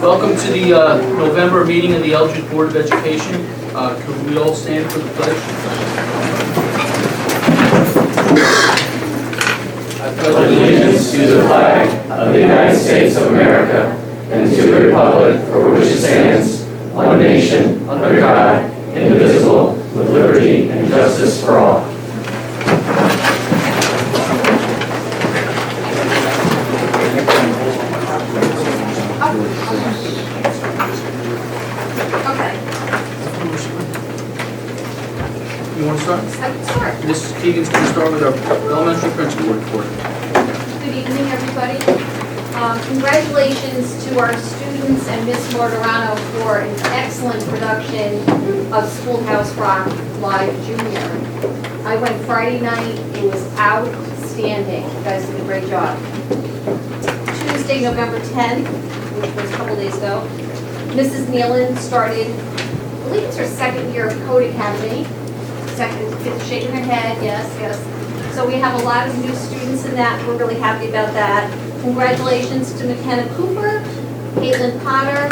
Welcome to the November meeting of the Eldridge Board of Education. Could we all stand for the pledge? I pledge allegiance to the flag of the United States of America and to the republic for which it stands, one nation, under God, indivisible, with liberty and justice for all. You want to start? I can start. Mrs. Keegan's going to start with our elementary principal report. Good evening, everybody. Congratulations to our students and Miss Mortarano for an excellent production of Schoolhouse Rock Live Junior. I went Friday night. It was outstanding. You guys did a great job. Tuesday, November 10th, which was a couple days ago, Mrs. Nealon started, I believe it's her second year of Code Academy. Shaking her head, yes. So we have a lot of new students in that. We're really happy about that. Congratulations to McKenna Cooper, Caitlin Potter,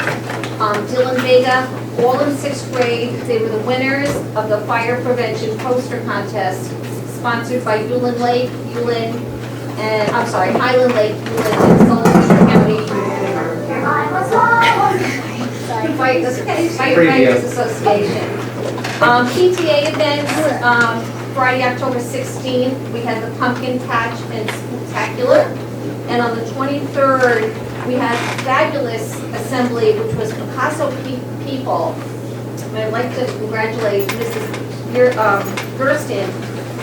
Dylan Vega, all in 6th grade. They were the winners of the fire prevention poster contest sponsored by Highland Lake, Highland, and Sullivan County. Firefighters Association. PTA events, Friday, October 16th, we had the Pumpkin Patch and Spectacular. And on the 23rd, we had a fabulous assembly, which was Picasso people. And I'd like to congratulate Mrs. Gerstin,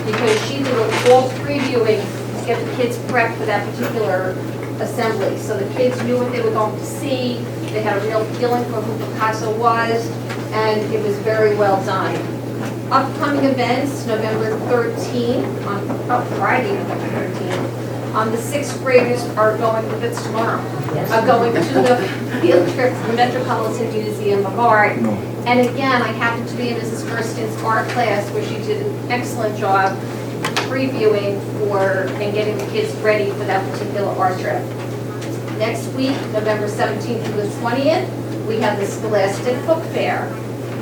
because she did all previewing to get the kids prepped for that particular assembly. So the kids knew what they were going to see. They had a real feeling for who Picasso was, and it was very well done. Upcoming events, November 13th, Friday, November 13th. The 6th graders are going, it's tomorrow, are going to the field trip to the Metropolitan Museum of Art. And again, I happened to be in Mrs. Gerstin's art class, where she did an excellent job previewing and getting the kids ready for that particular art trip. Next week, November 17th through the 20th, we have the Scholastic Book Fair.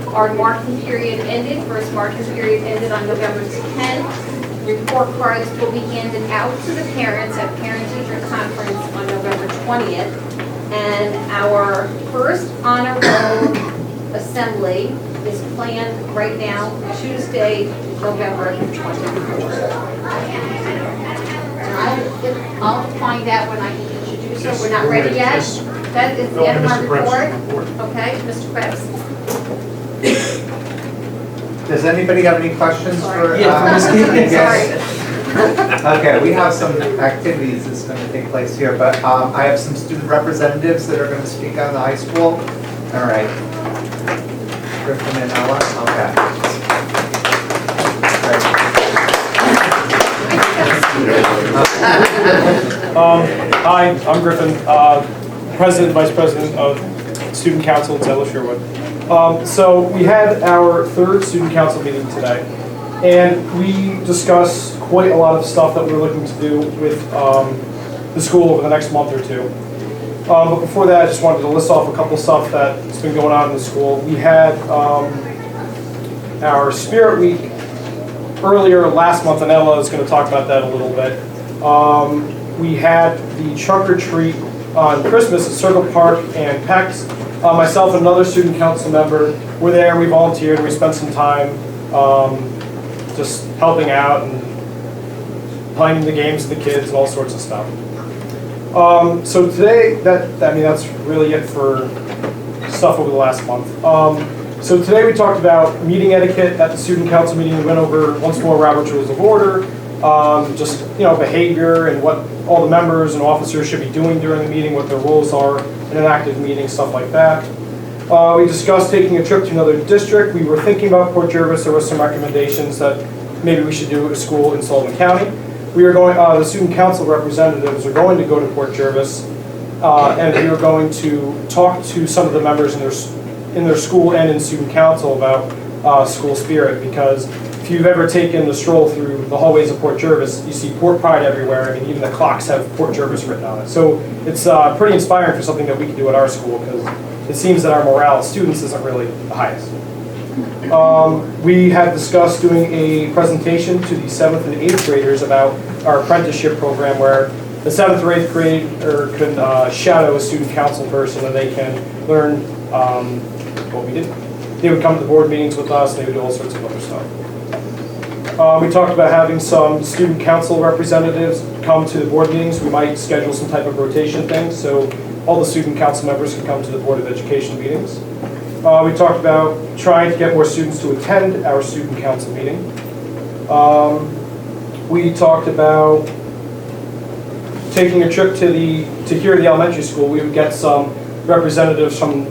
Our marking period ended, first marking period ended on November 10th. Report cards will be handed out to the parents at Parent-Teacher Conference on November 20th. And our first honor roll assembly is planned right now, Tuesday, November 24th. And I'll find out when I can introduce her. We're not ready yet. That is the end of my report. Okay, Mr. Krebs. Does anybody have any questions for Ms. Keegan? Sorry. Okay, we have some activities that's going to take place here, but I have some student representatives that are going to speak on the high school. All right. Griffin and Ella, okay. Hi, I'm Griffin, President, Vice President of Student Council in Taylor Sherwood. So we had our third Student Council meeting today, and we discussed quite a lot of stuff that we're looking to do with the school over the next month or two. But before that, I just wanted to list off a couple stuff that's been going on in the school. We had our Spirit Week earlier last month, and Ella is going to talk about that a little bit. We had the trunk or treat on Christmas at Circle Park and PEX. Myself and another student council member were there. We volunteered. We spent some time just helping out and playing the games with the kids and all sorts of stuff. So today, that's really it for stuff over the last month. So today we talked about meeting etiquette at the student council meeting. We went over once more Robert's Rules of Order, just behavior and what all the members and officers should be doing during the meeting, what their roles are in an active meeting, stuff like that. We discussed taking a trip to another district. We were thinking about Port Jervis. There were some recommendations that maybe we should do at a school in Sullivan County. We are going. The student council representatives are going to go to Port Jervis, and we are going to talk to some of the members in their school and in student council about school spirit, because if you've ever taken the stroll through the hallways of Port Jervis, you see Port Pride everywhere. I mean, even the clocks have Port Jervis written on it. So it's pretty inspiring for something that we can do at our school, because it seems that our morale as students isn't really the highest. We had discussed doing a presentation to the 7th and 8th graders about our apprenticeship program, where the 7th or 8th grader can shadow a student council person, and they can learn what we did. They would come to the board meetings with us, and they would do all sorts of other stuff. We talked about having some student council representatives come to the board meetings. We might schedule some type of rotation thing, so all the student council members can come to the Board of Education meetings. We talked about trying to get more students to attend our student council meeting. We talked about taking a trip to here at the elementary school. We would get some representatives from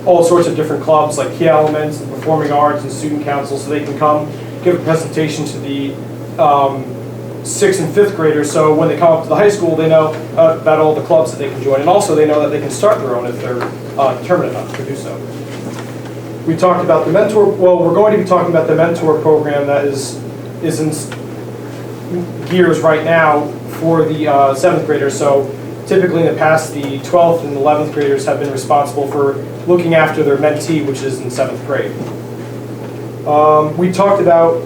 all sorts of different clubs, like Key Elements, the Performing Arts, and Student Council, so they can come give a presentation to the 6th and 5th graders, so when they come up to the high school, they know about all the clubs that they can join, and also they know that they can start their own if they're determined enough to do so. We talked about the mentor, well, we're going to be talking about the mentor program that is in gears right now for the 7th graders. So typically in the past, the 12th and 11th graders have been responsible for looking after their mentee, which is in 7th grade. We talked about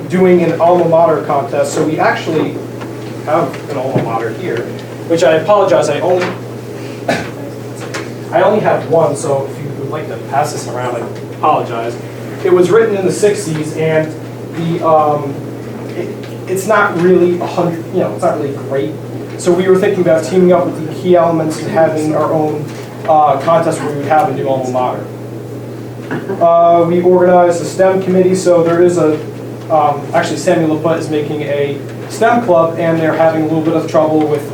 doing an alma mater contest, so we actually have an alma mater here, which I apologize, I only have one, so if you would like to pass this around, I apologize. It was written in the 60s, and it's not really 100, it's not really great. So we were thinking about teaming up with the Key Elements and having our own contest where we would have a new alma mater. We organized a STEM committee, so there is actually Samuel LaPut is making a STEM club, and they're having a little bit of trouble with,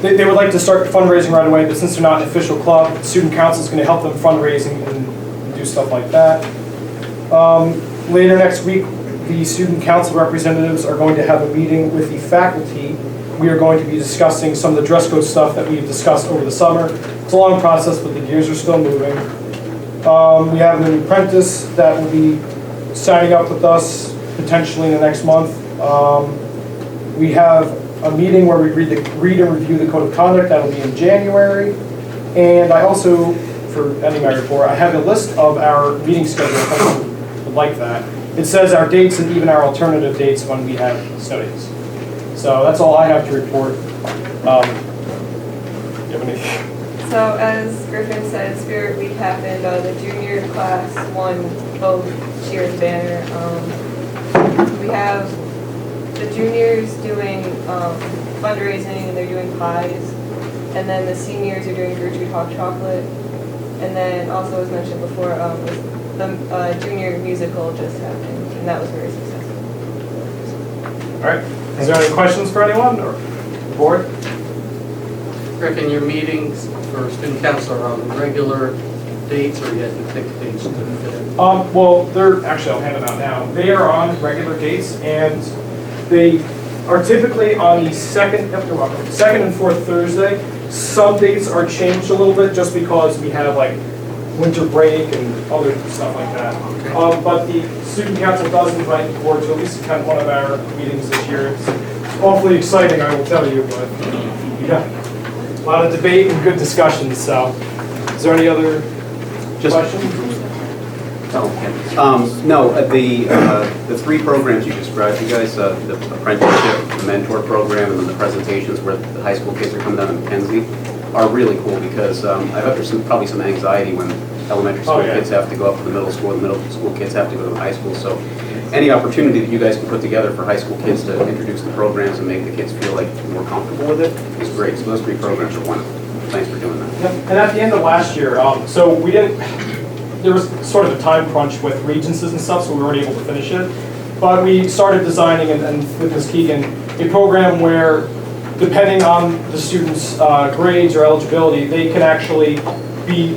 they would like to start fundraising right away, but since they're not an official club, the student council is going to help them fundraising and do stuff like that. Later next week, the student council representatives are going to have a meeting with the faculty. We are going to be discussing some of the dress code stuff that we've discussed over the summer. It's a long process, but the gears are still moving. We have an apprentice that will be signing up with us potentially in the next month. We have a meeting where we read and review the code of conduct. That will be in January. And I also, for ending my report, I have a list of our meeting schedule if anyone would like that. It says our dates and even our alternative dates when we have snow days. So that's all I have to report. Do you have any? So as Griffin said, Spirit Week happened. The junior class won both cheers banner. We have the juniors doing fundraising, and they're doing pies. And then the seniors are doing Gertrude Hawk chocolate. And then also, as mentioned before, the junior musical just happened, and that was very successful. All right. Is there any questions for anyone or the board? Griffin, your meetings for student council are on regular dates, or you have to pick dates to fit in? Well, they're actually, I'll hand them out now. They are on regular dates, and they are typically on the second and fourth Thursday. Some dates are changed a little bit just because we have like winter break and other stuff like that. But the student council does invite the board to at least attend one of our meetings this year. It's awfully exciting, I will tell you, but yeah, a lot of debate and good discussions. So, is there any other questions? No, the three programs you described, you guys, the apprenticeship, the mentor program, and then the presentations where the high school kids are coming down to Mackenzie are really cool, because I bet there's probably some anxiety when elementary school kids have to go up to the middle school, and the middle school kids have to go to the high school. So any opportunity that you guys can put together for high school kids to introduce the programs and make the kids feel like more comfortable with it is great. So those three programs are wonderful. Thanks for doing that. Yep. And at the end of last year, so we didn't, there was sort of a time crunch with regencies and stuff, so we weren't able to finish it. But we started designing, and with Ms. Keegan, a program where, depending on the students' grades or eligibility, they can actually be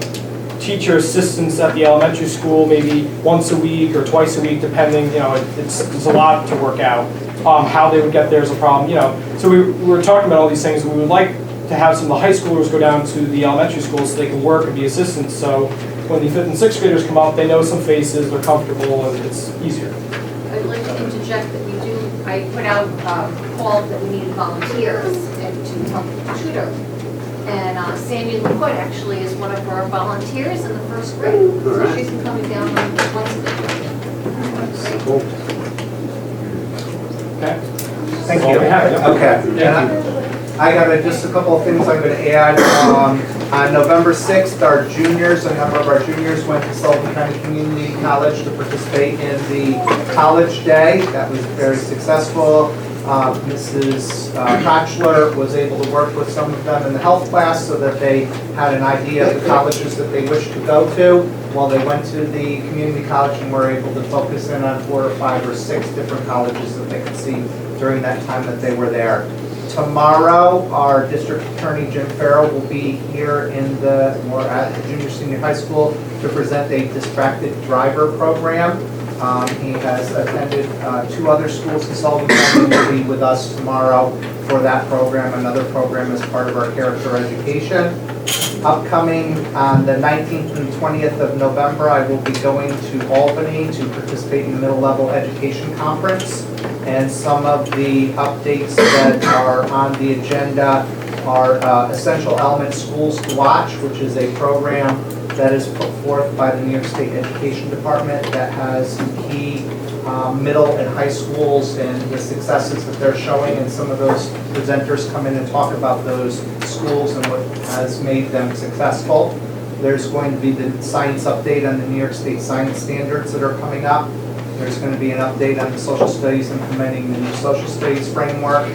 teacher assistants at the elementary school, maybe once a week or twice a week, depending, it's a lot to work out. How they would get there is a problem, So we were talking about all these things, and we would like to have some of the high schoolers go down to the elementary schools so they can work and be assistants. So when the 5th and 6th graders come up, they know some faces, they're comfortable, and it's easier. I interject that we do, I put out called that we needed volunteers and to help tutor. And Sandy LaPointe actually is one of our volunteers in the first grade. So she's been coming down on Wednesday. Okay. Thank That's all you. we have, yeah. Okay. Yeah. And I got just a couple of things I'm going to add. On November 6th, our juniors, a number of our juniors went to Sullivan County Community College to participate in the College Day. That was very successful. Mrs. Kochler was able to work with some of them in the health class so that they had an idea of the colleges that they wished to go to while they went to the community college, and were able to focus in on 4 or 5 or 6 different colleges that they could see during that time that they were there. Tomorrow, our district attorney, Jim Farrell, will be here at the junior senior high school to present a distracted driver program. He has attended 2 other schools in Sullivan County, and will be with us tomorrow for that program, another program as part of our character education. Upcoming on the 19th and 20th of November, I will be going to Albany to participate in the Middle Level Education Conference. And some of the updates that are on the agenda are Essential Element Schools to Watch, which is a program that is put forth by the New York State Education Department that has key middle and high schools and the successes that they're showing, and some of those presenters come in and talk about those schools and what has made them successful. There's going to be the science update on the New York State science standards that are coming up. There's going to be an update on the social studies implementing the new social studies framework.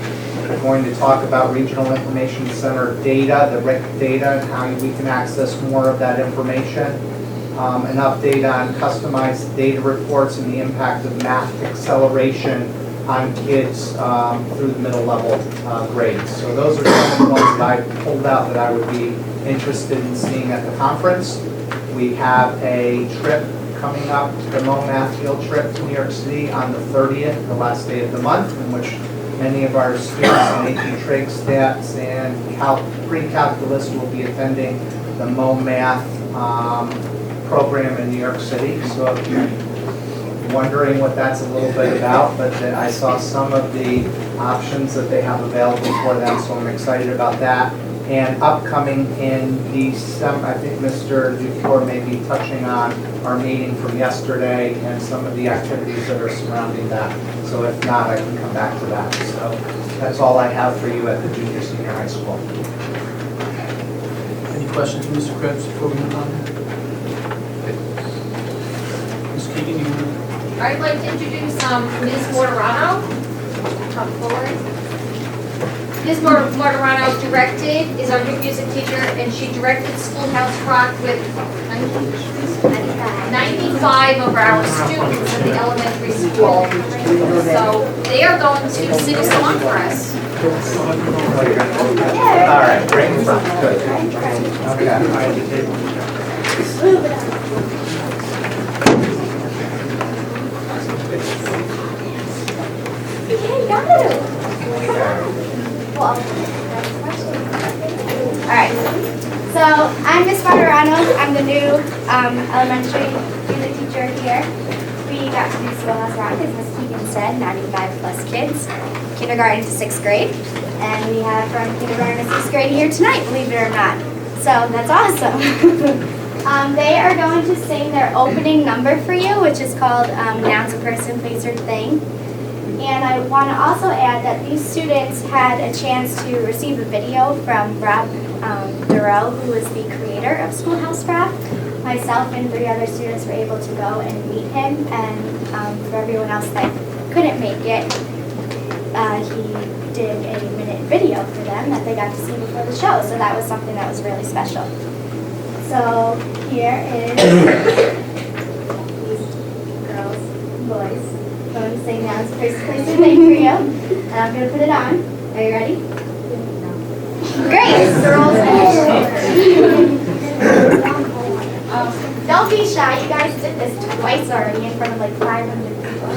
We're going to talk about regional information center data, the RIC data, and how we can access more of that information. An update on customized data reports and the impact of math acceleration on kids through the middle level grades. So those are some of the ones that I pulled out that I would be interested in seeing at the conference. We have a trip coming up, the MoMath field trip to New York City on the 30th, the last day of the month, in which many of our students in AP Trig Stats and pre-calculus will be attending the MoMath program in New York City. So if you're wondering what that's a little bit about, but I saw some of the options that they have available for them, so I'm excited about that. And upcoming in December, I think Mr. Dufour may be touching on our meeting from yesterday and some of the activities that are surrounding that. So if not, I can come back to that. So that's all I have for you at the junior senior high school. Any questions, Mr. Krebs, before we move on? Ms. Keegan, you want I'd like to introduce Ms. Mortorano. Come forward. Ms. Mortorano is our new music teacher, and she directed Schoolhouse Rock with 95 of our students in the elementary school. So they are going to sing a song for us. All right, bring it up. Good. Okay. Alright, so I'm Miss Martorano. I'm the new elementary music teacher here. We got to do Schoolhouse Rock, as Miss Keegan said, 95 plus kids, kindergarten to 6th grade. And we have from kindergarten to 6th grade here tonight, believe it or not. So that's awesome. They are going to sing their opening number for you, which is called Noun's a Person, Place or Thing. And I want to also add that these students had a chance to receive a video from Rob Durrell, who is the creator of Schoolhouse Rock. Myself and 3 other students were able to go and meet him, and for everyone else that couldn't make it, he did a minute video for them that they got to see before the show, so that was something that was really special. So here is these girls, boys, going to sing Noun's First Place to Thing for you, and I'm going to put it on. Are you ready? Great! Girls and don't be shy. You guys did this twice already in front of like 500 people.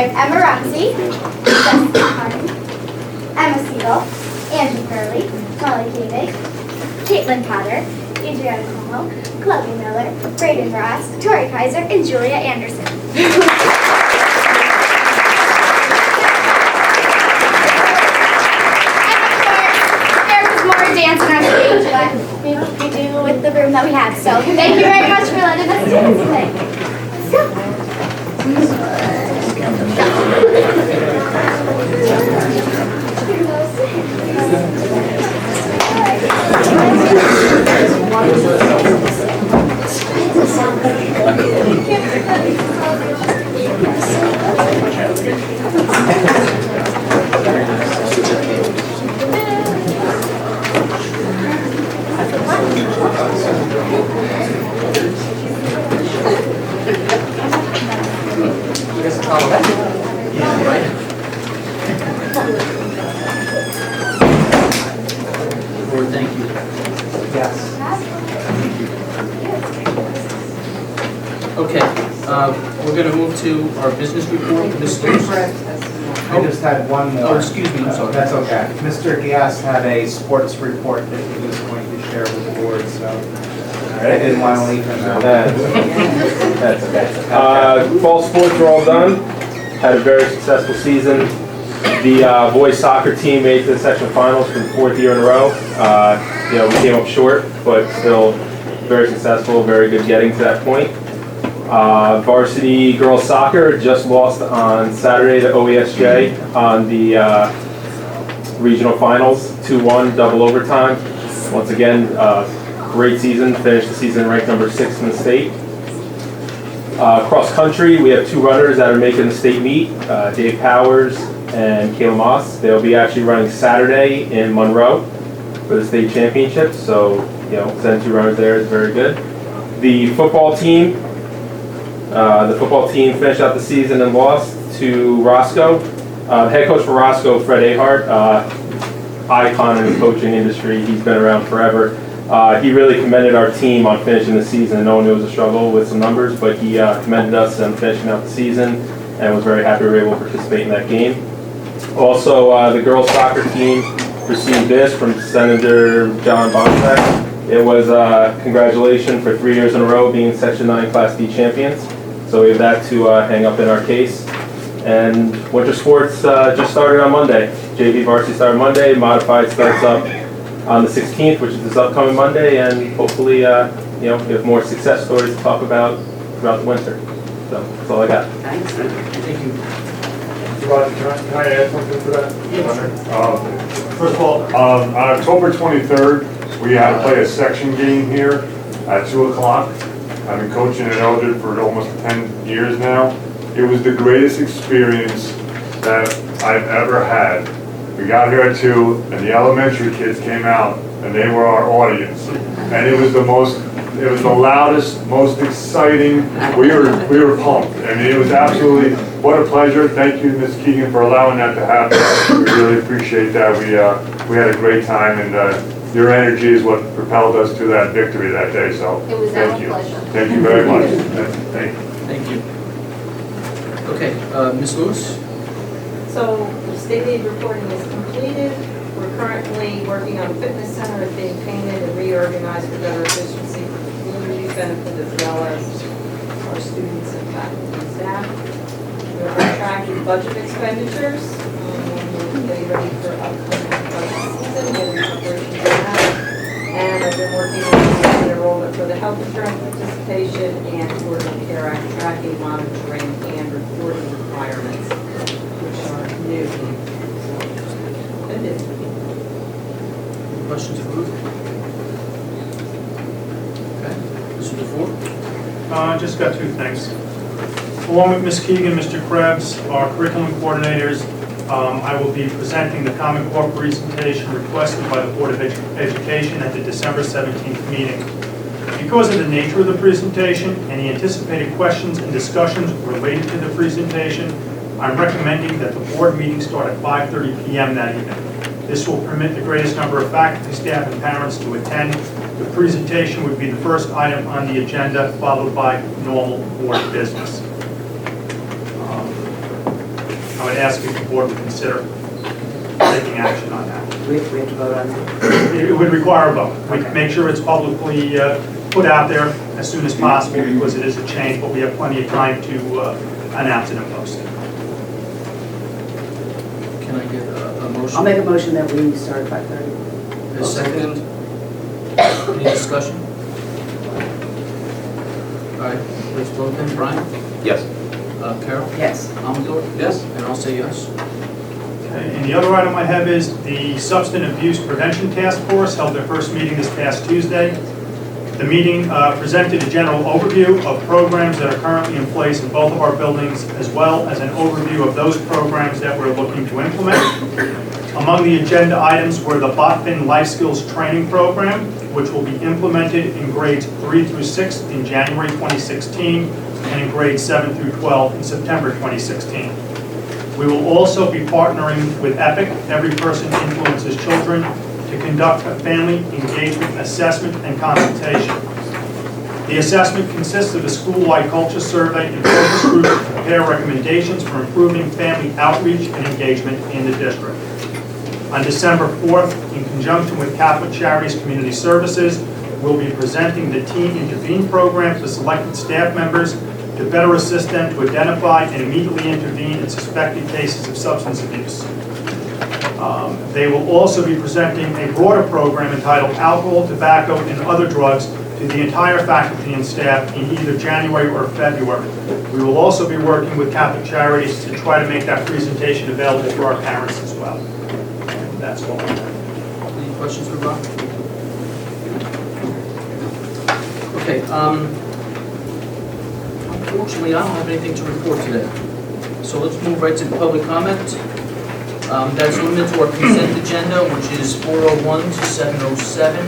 have Emma Ramsey, Jessica Harden, Emma Siegel, Andrew Curley, Molly Koenig, Caitlin Potter, Adriana Como, Chloe Miller, Brayden Ross, Tori Kaiser, and Julia Anderson. There was more dancing on stage, but we do with the room that we have. So thank you very much for letting us dance today. Let's go. Board, thank you. Yes. Okay, we're going to move to our business report. Ms. Lewis? I just had one more. Oh, excuse me, I'm sorry. That's okay. Mr. Gias had a sports report that he was going to share with the board, so I didn't want to leave him out. That's okay. Fall sports are all done. Had a very successful season. The boys soccer team made it to the section finals for the 4th year in a row. We came up short, but still very successful, very good getting to that point. Varsity girls soccer just lost on Saturday to OESJ on the regional finals, 2-1, double overtime. Once again, great season, finished the season ranked number 6 in the state. Cross country, we have 2 runners that are making the state meet, Dave Powers and Kayla Moss. They'll be actually running Saturday in Monroe for the state championship, so send 2 runners there is very good. The football team finished out the season and lost to Roscoe. Head coach for Roscoe, Fred Ahart, icon in the coaching industry. He's been around forever. He really commended our team on finishing the season, knowing it was a struggle with some numbers, but he commended us on finishing out the season and was very happy we were able to participate in that game. Also, the girls soccer team received this from Senator John Bonsack. It was congratulations for 3 years in a row being Section 9 Class D champions. So we have that to hang up in our case. And winter sports just started on Monday. JV varsity started Monday, modified starts up on the 16th, which is this upcoming Monday, and hopefully, we have more success stories to talk about throughout the winter. So that's all I got. Thanks. Thank you. Can I add something to that? First of all, on October 23rd, we had to play a section game here at 2 o'clock. I've been coaching in Eldred for almost 10 years now. It was the greatest experience that I've ever had. We got here at 2, and the elementary kids came out, and they were our audience. And it was the loudest, most exciting. We were pumped. I mean, it was absolutely, what a pleasure. Thank you, Ms. Keegan, for allowing that to happen. We really appreciate that. We had a great time, and your energy is what propelled us to that victory that day. So It was thank our you. pleasure. Thank you very much. Thank you. Thank you. Okay, Ms. Lewis? So the state aid reporting is completed. We're currently working on a fitness center that's being painted and reorganized for better efficiency for community benefit as well as our students and faculty and staff. We're on track with budget expenditures. We're getting ready for upcoming budget season, getting preparations for that. And I've been working on the enrollment for the health insurance participation and for the CARE Act tracking, monitoring, and reporting requirements, which are new. Questions for Ruth? Okay, Mr. DeFore? Just got 2 things. Along with Ms. Keegan, Mr. Krebs, our curriculum coordinators, I will be presenting the Common Core presentation requested by the Board of Education at the December 17th meeting. Because of the nature of the presentation and the anticipated questions and discussions related to the presentation, I'm recommending that the board meeting start at 5:30 p.m. that evening. This will permit the greatest number of faculty, staff, and parents to attend. The presentation would be the first item on the agenda, followed by normal board business. I'd ask if the board would consider taking action on that. We have to vote on that. It would require a vote. We'd Okay. make sure it's publicly put out there as soon as possible because it is a change, but we have plenty of time to announce it and post it. Can I get a motion? I'll make a motion that we start at 5:30. A second. Any discussion? All right, let's vote then. Brian? Yes. Carol? Yes. Amador? Yes. And I'll say yes. Okay, and the other item I have is the Substance Abuse Prevention Task Force held their first meeting this past Tuesday. The meeting presented a general overview of programs that are currently in place in both of our buildings, as well as an overview of those programs that we're looking to implement. Among the agenda items were the Botfin Life Skills Training Program, which will be implemented in grades 3 through 6 in January 2016, and in grades 7 through 12 in September 2016. We will also be partnering with EPIC, Every Person Influences Children, to conduct a family engagement assessment and consultation. The assessment consists of a school-wide culture survey and focus group to prepare recommendations for improving family outreach and engagement in the district. On December 4th, in conjunction with Catholic Charities Community Services, we'll be presenting the Teen Intervene program to selected staff members to better assist them to identify and immediately intervene in suspected cases of substance abuse. They will also be presenting a broader program entitled Alcohol, Tobacco, and Other Drugs to the entire faculty and staff in either January or February. We will also be working with Catholic Charities to try to make that presentation available for our parents as well. And that's all I have. Any questions for Bob? Okay, unfortunately, I don't have anything to report today. So let's move right to public comment. That's limited to our consent agenda, which is 401 to 707.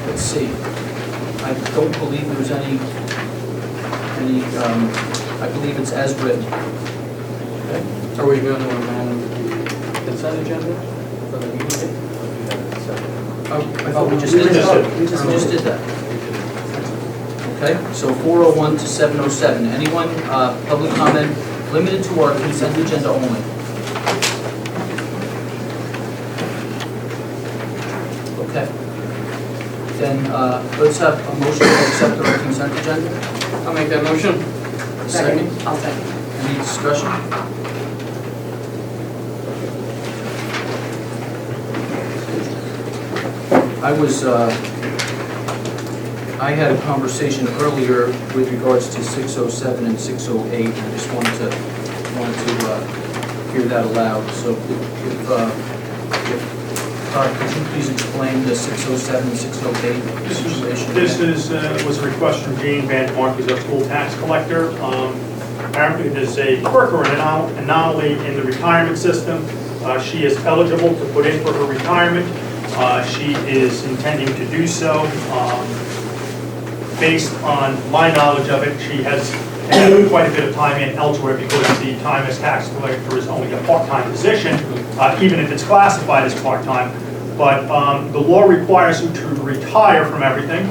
Let's see. I don't believe there's any, I believe it's as written. Okay. Are we going to amend the consent agenda for the meeting? Oh, I thought we just did that. We just did that. Okay, so 401 to 707. Anyone, public comment, limited to our consent agenda only? Okay. Then, let's have a motion to accept our consent agenda. I'll make that motion. Second. I'll second. Any discussion? I had a conversation earlier with regards to 607 and 608, and I just wanted to hear that aloud. So if Todd, could you please explain the 607 and 608 situation? This was a request from Jane Van Mark, who's our school tax collector. Apparently there's a quirk or an anomaly in the retirement system. She is eligible to put in for her retirement. She is intending to do so. Based on my knowledge of it, she has had quite a bit of time in elsewhere because the time as tax collector is only a part-time position, even if it's classified as part-time. But the law requires her to retire from everything,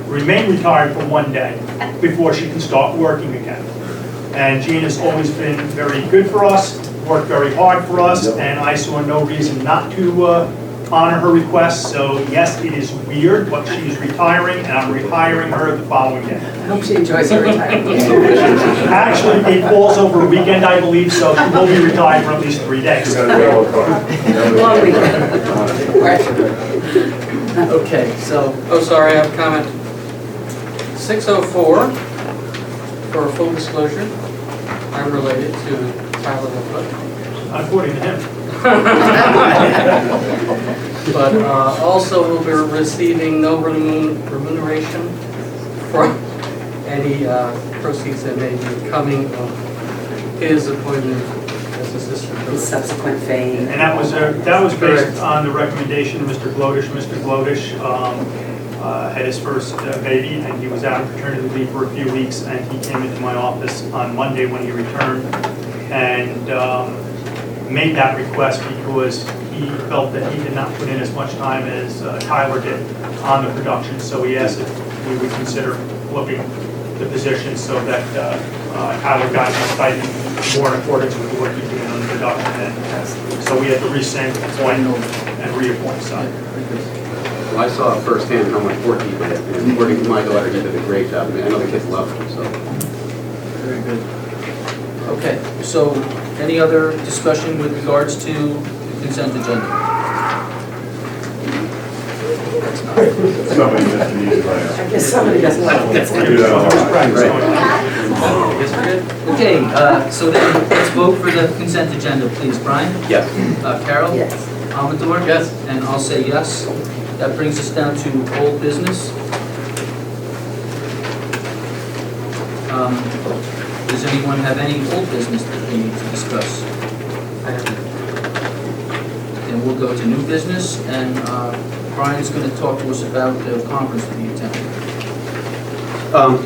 remain retired for 1 day before she can start working again. And Jean has always been very good for us, worked very hard for us, and I saw no reason not to honor her request. So yes, it is weird, but she's retiring, and I'm rehiring her the following day. I hope she enjoys her retirement. Actually, it falls over a weekend, I believe, so she will be retired for at least 3 days. Long weekend. Okay, so, oh, sorry, I have a comment. 604, for full disclosure, I'm related to Tyler Lipwood. According to him. But also will be receiving no remuneration for any proceeds that may be coming of his appointment as assistant. His subsequent fame. And that was based on the recommendation of Mr. Glodish. Mr. Glodish had his first baby, and he was out on paternity leave for a few weeks, and he came into my office on Monday when he returned, and made that request because he felt that he did not put in as much time as Tyler did on the production, so he asked if we would consider flipping the position so that Tyler got his stipend more in accordance with the work he's doing on the production end. So we had to rescind, appoint, and reappoint Simon. Well, I saw firsthand how much work he did, and according to my daughter, he did a great job. I mean, I know the kids love him, so. Very good. Okay, so any other discussion with regards to the consent agenda? Somebody just needs right I guess somebody doesn't like this. Do that all right. Okay, so then let's vote for the consent agenda, please. Brian? Yes. Carol? Yes. Amador? Yes. And I'll say yes. That brings us down to old business. Does anyone have any old business that they need to discuss? Then we'll go to new business, and Brian's going to talk to us about the conference that he attended.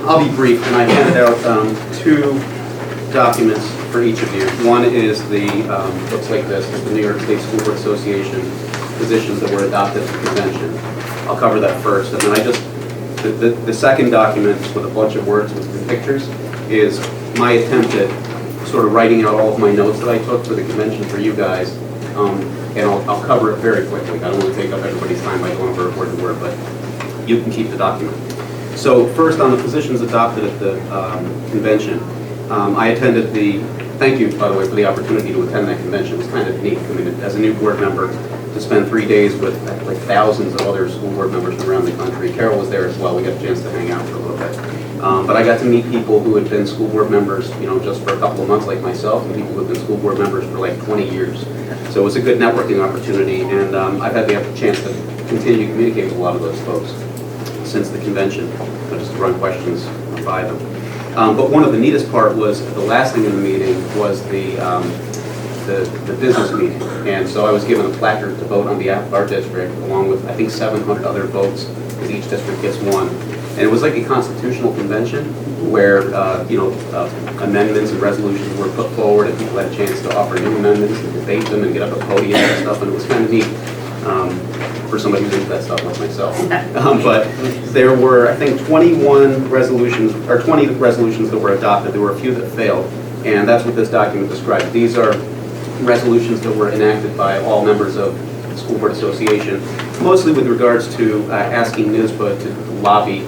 I'll be brief, and I handed out 2 documents for each of you. One is looks like this, is the New York State School Board Association positions that were adopted at the convention. I'll cover that first, and then the second document with a bunch of words with pictures is my attempt at sort of writing out all of my notes that I took for the convention for you guys, and I'll cover it very quickly. I don't want to take up everybody's time by going over it word to word, but you can keep the document. So first, on the positions adopted at the convention, I attended thank you, by the way, for the opportunity to attend that convention. It was kind of neat. I mean, as a new board member, to spend 3 days with like thousands of other school board members from around the country. Carol was there as well. We got a chance to hang out for a little bit. But I got to meet people who had been school board members, just for a couple of months like myself, and people who have been school board members for like 20 years. So it was a good networking opportunity, and I've had the chance to continue to communicate with a lot of those folks since the convention, just to run questions by them. But one of the neatest part was the last thing in the meeting was the business meeting. And so I was given a placard to vote on behalf of our district, along with, I think, 700 other votes, because each district gets one. And it was like a constitutional convention where, amendments and resolutions were put forward, and people had a chance to offer new amendments and debate them and get up at podium and stuff, and it was kind of neat for somebody who's into that stuff like myself. But there were, I think, 21 resolutions, or 20 resolutions that were adopted. There were a few that failed, and that's what this document describes. These are resolutions that were enacted by all members of the School Board Association, mostly with regards to asking NYSSBA to lobby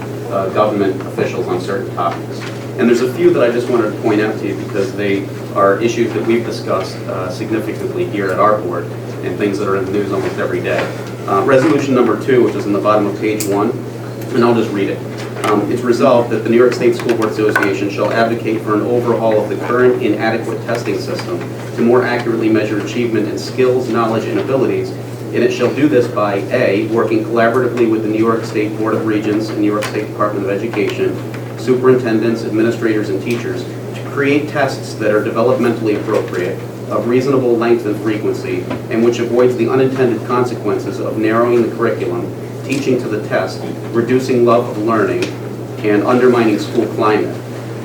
government officials on certain topics. And there's a few that I just wanted to point out to you because they are issues that we've discussed significantly here at our board and things that are in the news almost every day. Resolution number 2, which is in the bottom of page 1, and I'll just read it. It's resolved that the New York State School Board Association shall advocate for an overhaul of the current inadequate testing system to more accurately measure achievement in skills, knowledge, and abilities, and it shall do this by A, working collaboratively with the New York State Board of Regents and New York State Department of Education, superintendents, administrators, and teachers to create tests that are developmentally appropriate, of reasonable length and frequency, and which avoids the unintended consequences of narrowing the curriculum, teaching to the test, reducing love of learning, and undermining school climate.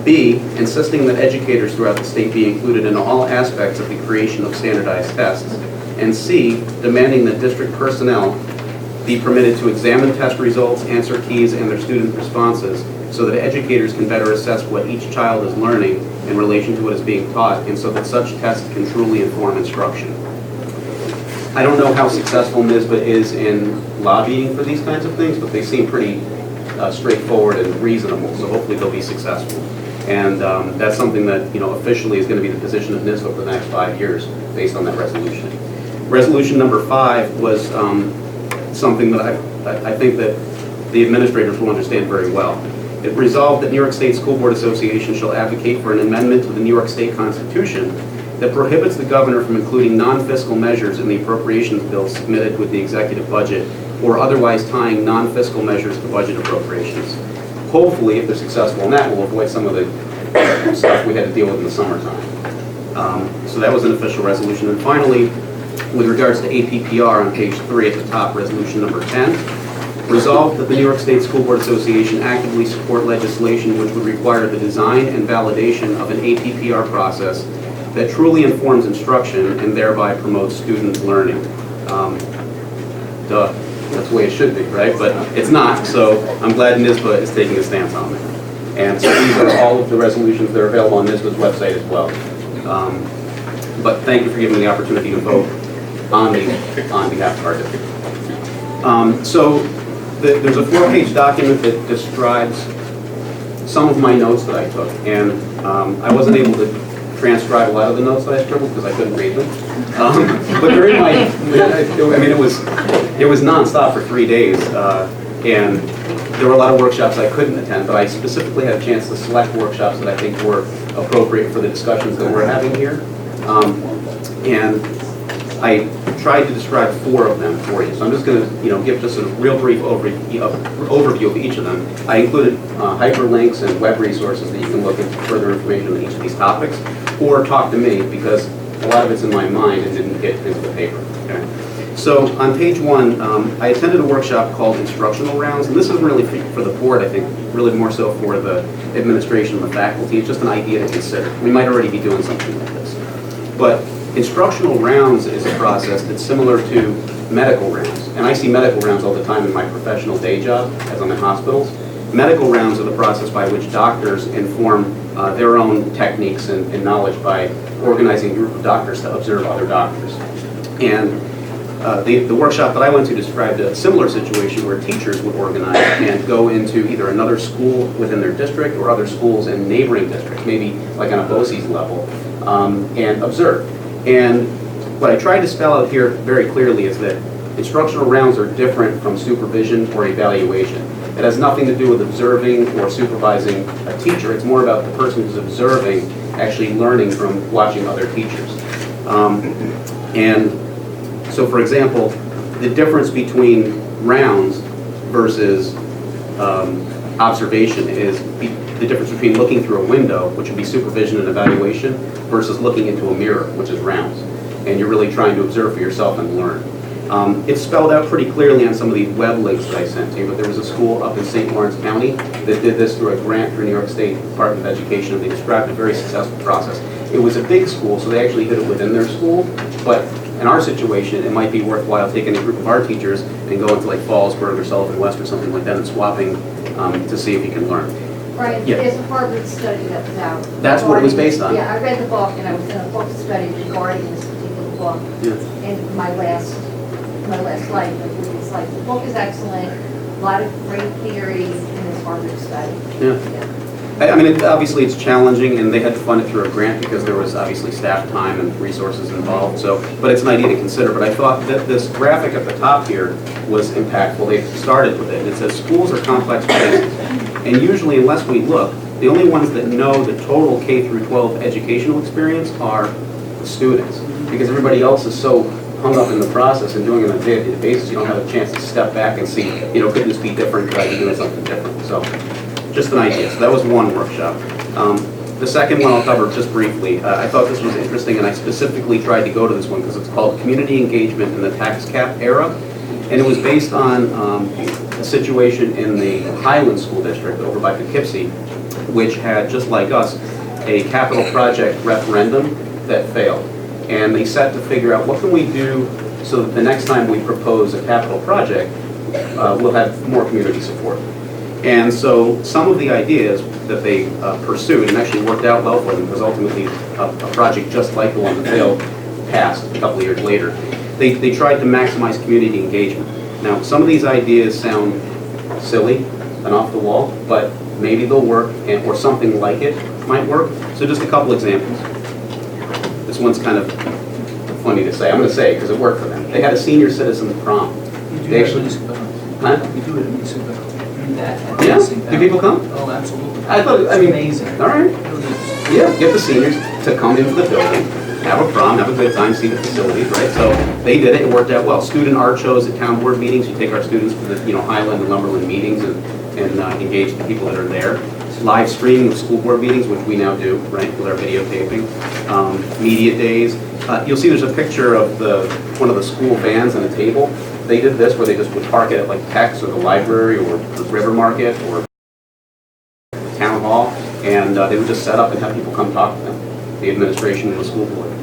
B, insisting that educators throughout the state be included in all aspects of the creation of standardized tests. And C, demanding that district personnel be permitted to examine test results, answer keys, and their student responses so that educators can better assess what each child is learning in relation to what is being taught, and so that such tests can truly inform instruction. I don't know how successful NYSSBA is in lobbying for these kinds of things, but they seem pretty straightforward and reasonable, so hopefully they'll be successful. And that's something that, officially is going to be the position of NYSSBA for the next 5 years, based on that resolution. Resolution number 5 was something that I think that the administrators will understand very well. It resolved that New York State School Board Association shall advocate for an amendment to the New York State Constitution that prohibits the governor from including non-fiscal measures in the appropriations bill submitted with the executive budget or otherwise tying non-fiscal measures to budget appropriations. Hopefully, if they're successful in that, we'll avoid some of the stuff we had to deal with in the summertime. So that was an official resolution. And finally, with regards to APPR on page 3 at the top, resolution number 10, resolved that the New York State School Board Association actively support legislation which would require the design and validation of an APPR process that truly informs instruction and thereby promotes student learning. That's the way it should be, right? But it's not, so I'm glad NYSSBA is taking a stance on that. And so these are all of the resolutions that are available on NISBA's website as well. But thank you for giving me the opportunity to vote on behalf of our district. There's a 4-page document that describes some of my notes that I took, and I wasn't able to transcribe a lot of the notes that I scribbled because I couldn't read them. But they're in my, I mean, it was nonstop for 3 days, and there were a lot of workshops I couldn't attend, but I specifically had a chance to select workshops that I think were appropriate for the discussions that we're having here. And I tried to describe 4 of them for you. So I'm just going to, give just a real brief overview of each of them. I included hyperlinks and web resources that you can look into further information on each of these topics, or talk to me because a lot of it's in my mind and didn't get into the paper. Okay? So on page 1, I attended a workshop called Instructional Rounds, and this isn't really for the board, I think, really more so for the administration and the faculty. It's just an idea to consider. We might already be doing something like this. But instructional rounds is a process that's similar to medical rounds. And I see medical rounds all the time in my professional day job as I'm in hospitals. Medical rounds are the process by which doctors inform their own techniques and knowledge by organizing a group of doctors to observe other doctors. And the workshop that I went to described a similar situation where teachers would organize and go into either another school within their district or other schools in neighboring districts, maybe like on a BOCES level, and observe. And what I tried to spell out here very clearly is that instructional rounds are different from supervision or evaluation. It has nothing to do with observing or supervising a teacher. It's more about the person who's observing actually learning from watching other teachers. And so, for example, the difference between rounds versus observation is the difference between looking through a window, which would be supervision and evaluation, versus looking into a mirror, which is rounds. And you're really trying to observe for yourself and learn. It's spelled out pretty clearly on some of these web links that I sent to you, but there was a school up in St. Lawrence County that did this through a grant through New York State Department of Education, and they described a very successful process. It was a big school, so they actually did it within their school, but in our situation, it might be worthwhile taking a group of our teachers and going to like Fallsburg or Sullivan West or something like that and swapping to see if you can learn. Right, Yeah. there's a Harvard study that was out. That's what it was based on. Yeah, I read the book, and I was in a book study regarding this particular book Yeah. in my last life, my previous life. The book is excellent, a lot of great theories in this Harvard study. Yeah. I mean, obviously it's challenging, and they had to fund it through a grant because there was obviously staff time and resources involved. So, but it's an idea to consider. But I thought that this graphic at the top here was impactful. They started with it, and it says schools are complex places, and usually, unless we look, the only ones that know the total K through 12 educational experience are the students, because everybody else is so hung up in the process and doing it on a day-to-day basis. You don't have a chance to step back and see, could this be different? Could I be doing something different? So. Just an idea. So that was one workshop. The second one I'll cover just briefly. I thought this was interesting, and I specifically tried to go to this one because it's called Community Engagement in the Tax Cap Era. And it was based on a situation in the Highland School District over by Poughkeepsie, which had, just like us, a capital project referendum that failed. And they set to figure out what can we do so that the next time we propose a capital project, we'll have more community support. And so some of the ideas that they pursued and actually worked out well for them, because ultimately a project just like the one that failed passed a couple of years later. They tried to maximize community engagement. Now, some of these ideas sound silly and off the wall, but maybe they'll work, or something like it might work. So just a couple examples. This one's kind of funny to say. I'm going to say it because it worked for them. They had a senior citizen prom. They actually, huh? We do it in Municipal. Yeah? Do people come? Oh, absolutely. I mean, Amazing. All right. Yeah, get the seniors to come into the building, have a prom, have a good time, see the facilities, right? So they did it, it worked out well. Student art shows at town board meetings, you take our students to the Highland and Lumberland meetings and engage the people that are there. Live streaming of school board meetings, which we now do, right, with our videotaping. Media days. You'll see there's a picture of one of the school vans on a table. They did this where they just would park it at like Tex or the library or the River Market or Town Hall, and they would just set up and have people come talk to them, the administration and the school board.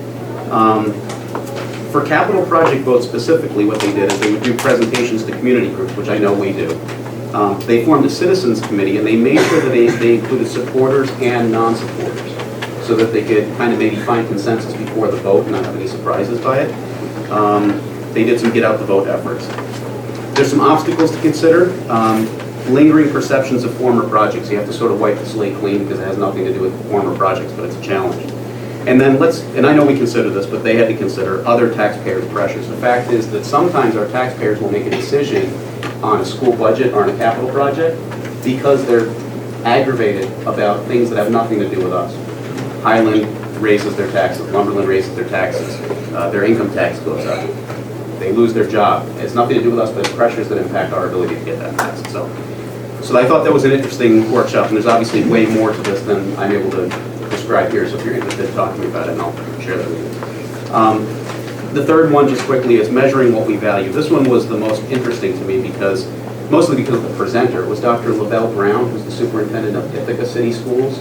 For capital project votes specifically, what they did is they would do presentations to community groups, which I know we do. They formed a citizens committee, and they made sure that they included supporters and non-supporters, so that they could kind of maybe find consensus before the vote and not have any surprises by it. They did some get out the vote efforts. There's some obstacles to consider. Lingering perceptions of former projects. You have to sort of wipe the slate clean because it has nothing to do with former projects, but it's a challenge. And then and I know we consider this, but they had to consider other taxpayers' pressures. The fact is that sometimes our taxpayers will make a decision on a school budget or on a capital project because they're aggravated about things that have nothing to do with us. Highland raises their taxes, Lumberland raises their taxes, their income tax goes up. They lose their job. It has nothing to do with us, but it's pressures that impact our ability to get that passed. So I thought that was an interesting workshop, and there's obviously way more to this than I'm able to describe here, so if you're interested in talking about it, and I'll share that with you. The third one, just quickly, is measuring what we value. This one was the most interesting to me mostly because of the presenter. It was Dr. Lavelle Brown, who's the superintendent of Ithaca City Schools.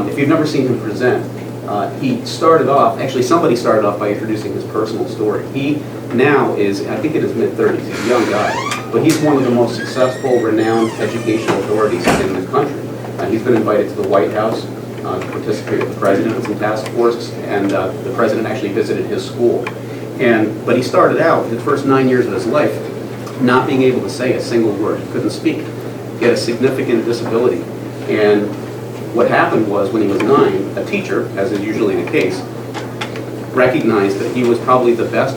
If you've never seen him present, somebody started off by introducing his personal story. He now is, I think in his mid-30s, he's a young guy, but he's one of the most successful, renowned educational authorities in the country. He's been invited to the White House to participate with the president in some task forces, and the president actually visited his school. But he started out, his first 9 years of his life, not being able to say a single word. He couldn't speak. He had a significant disability. And what happened was, when he was 9, a teacher, as is usually the case, recognized that he was probably the best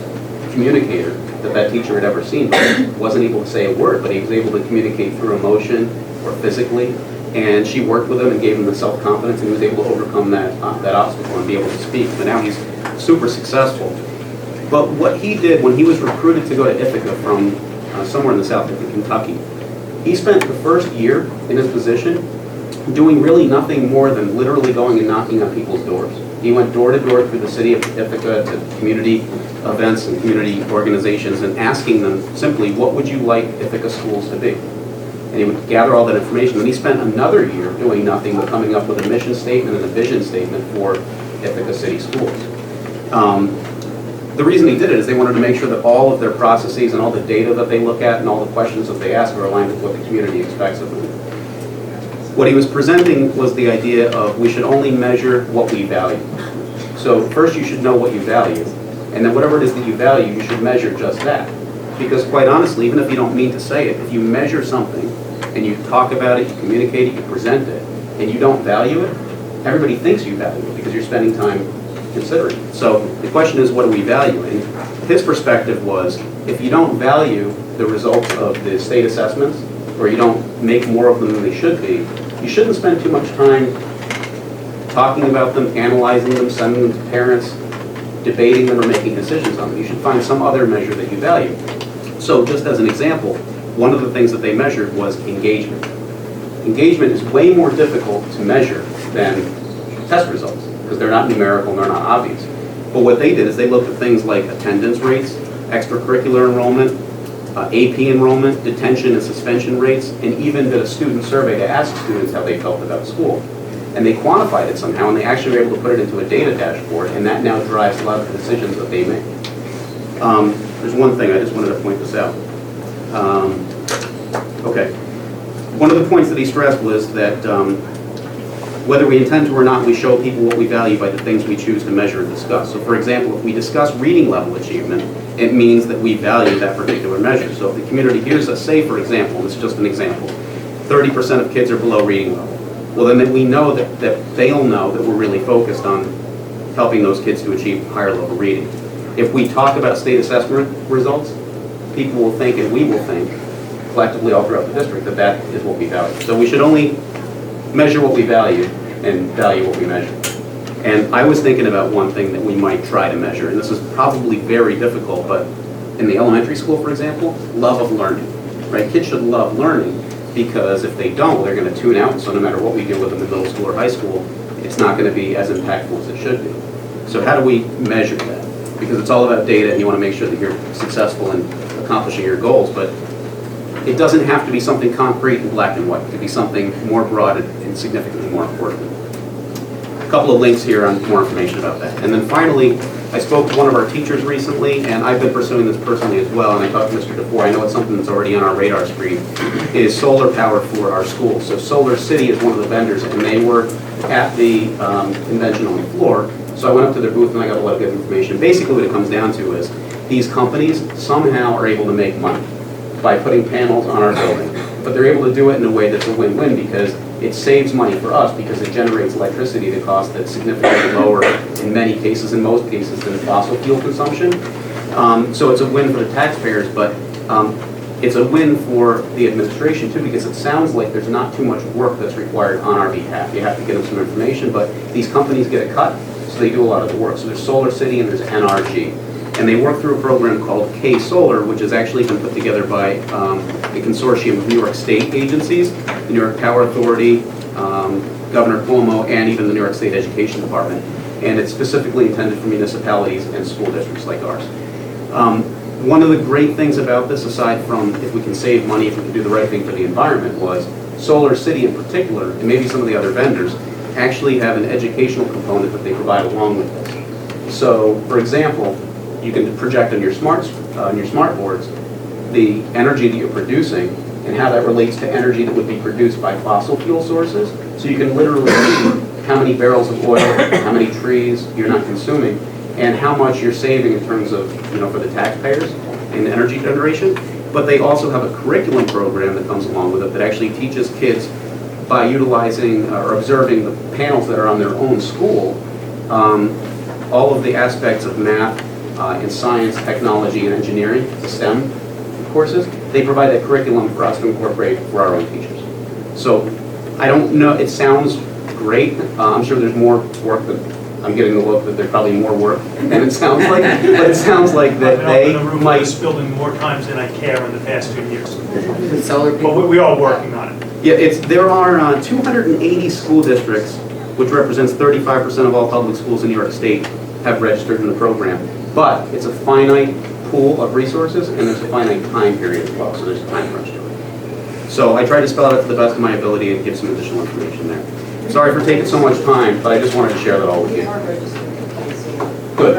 communicator that teacher had ever seen. He wasn't able to say a word, but he was able to communicate through emotion or physically. And she worked with him and gave him the self-confidence, and he was able to overcome that obstacle and be able to speak. But now he's super successful. But what he did when he was recruited to go to Ithaca from somewhere in the south of Kentucky, he spent the first year in his position doing really nothing more than literally going and knocking on people's doors. He went door to door through the city of Ithaca to community events and community organizations and asking them simply, what would you like Ithaca schools to be? And he would gather all that information. And he spent another year doing nothing but coming up with a mission statement and a vision statement for Ithaca City Schools. The reason he did it is they wanted to make sure that all of their processes and all the data that they look at and all the questions that they ask are aligned with what the community expects of them. What he was presenting was the idea of we should only measure what we value. So first you should know what you value, and then whatever it is that you value, you should measure just that. Because quite honestly, even if you don't mean to say it, if you measure something and you talk about it, you communicate it, you present it, and you don't value it, everybody thinks you value it because you're spending time considering it. So the question is, what do we value? And his perspective was, if you don't value the results of the state assessments, or you don't make more of them than they should be, you shouldn't spend too much time talking about them, analyzing them, sending them to parents, debating them, or making decisions on them. You should find some other measure that you value. So just as an example, one of the things that they measured was engagement. Engagement is way more difficult to measure than test results, because they're not numerical and they're not obvious. But what they did is they looked at things like attendance rates, extracurricular enrollment, AP enrollment, detention and suspension rates, and even did a student survey to ask students how they felt about school. And they quantified it somehow, and they actually were able to put it into a data dashboard, and that now drives a lot of the decisions that they make. There's one thing, I just wanted to point this out. Okay. One of the points that he stressed was that whether we intend to or not, we show people what we value by the things we choose to measure and discuss. So for example, if we discuss reading level achievement, it means that we value that particular measure. So if the community hears us say, for example, this is just an example, 30% of kids are below reading level. Well, then we know that they'll know that we're really focused on helping those kids to achieve higher level reading. If we talk about state assessment results, people will think, and we will think, collectively all throughout the district, that that is what we value. So we should only measure what we value and value what we measure. And I was thinking about one thing that we might try to measure, and this is probably very difficult, but in the elementary school, for example, love of learning, right? Kids should love learning, because if they don't, they're going to tune out, so no matter what we do with them in middle school or high school, it's not going to be as impactful as it should be. So how do we measure that? Because it's all about data, and you want to make sure that you're successful in accomplishing your goals, but it doesn't have to be something concrete and black and white. It could be something more broad and significantly more important. a couple of links here on more information about that. And then finally, I spoke to one of our teachers recently, and I've been pursuing this personally as well, and I talked to Mr. DeFore, I know it's something that's already on our radar screen, is solar power for our schools. So Solar City is one of the vendors, and they were at the convention on the floor. So I went up to their booth and I got a lot of good information. Basically what it comes down to is these companies somehow are able to make money by putting panels on our building. But they're able to do it in a way that's a win-win because it saves money for us because it generates electricity at a cost that's significantly lower in many cases, in most cases, than fossil fuel consumption. So it's a win for the taxpayers, but it's a win for the administration too because it sounds like there's not too much work that's required on our behalf. You have to get them some information, but these companies get a cut, so they do a lot of the work. So there's Solar City and there's NRG. And they work through a program called K-Solar, which has actually been put together by a consortium of New York State agencies, the New York Power Authority, Governor Cuomo, and even the New York State Education Department. And it's specifically intended for municipalities and school districts like ours. One of the great things about this, aside from if we can save money, if we can do the right thing for the environment, was Solar City in particular, and maybe some of the other vendors, actually have an educational component that they provide along with this. So, for example, you can project on your smart boards the energy that you're producing and how that relates to energy that would be produced by fossil fuel sources. So you can literally see how many barrels of oil, how many trees you're not consuming, and how much you're saving in terms of, for the taxpayers in energy generation. But they also have a curriculum program that comes along with it that actually teaches kids by utilizing or observing the panels that are on their own school, all of the aspects of math, in science, technology, and engineering, the STEM courses. They provide that curriculum for us to incorporate for our own teachers. So I don't know, it sounds great. I'm sure there's more work that, I'm getting the look that there's probably more work than it sounds like, but it sounds like that they I've been up in the room might. with this building more times than I care in the past 2 years. With solar But people. we are working on it. Yeah, there are 280 school districts, which represents 35% of all public schools in New York State, have registered in the program. But it's a finite pool of resources, and there's a finite time period as well, so there's a time crunch to it. So I tried to spell it out to the best of my ability and give some additional information there. Sorry for taking so much time, but I just wanted to share that all with you. Good.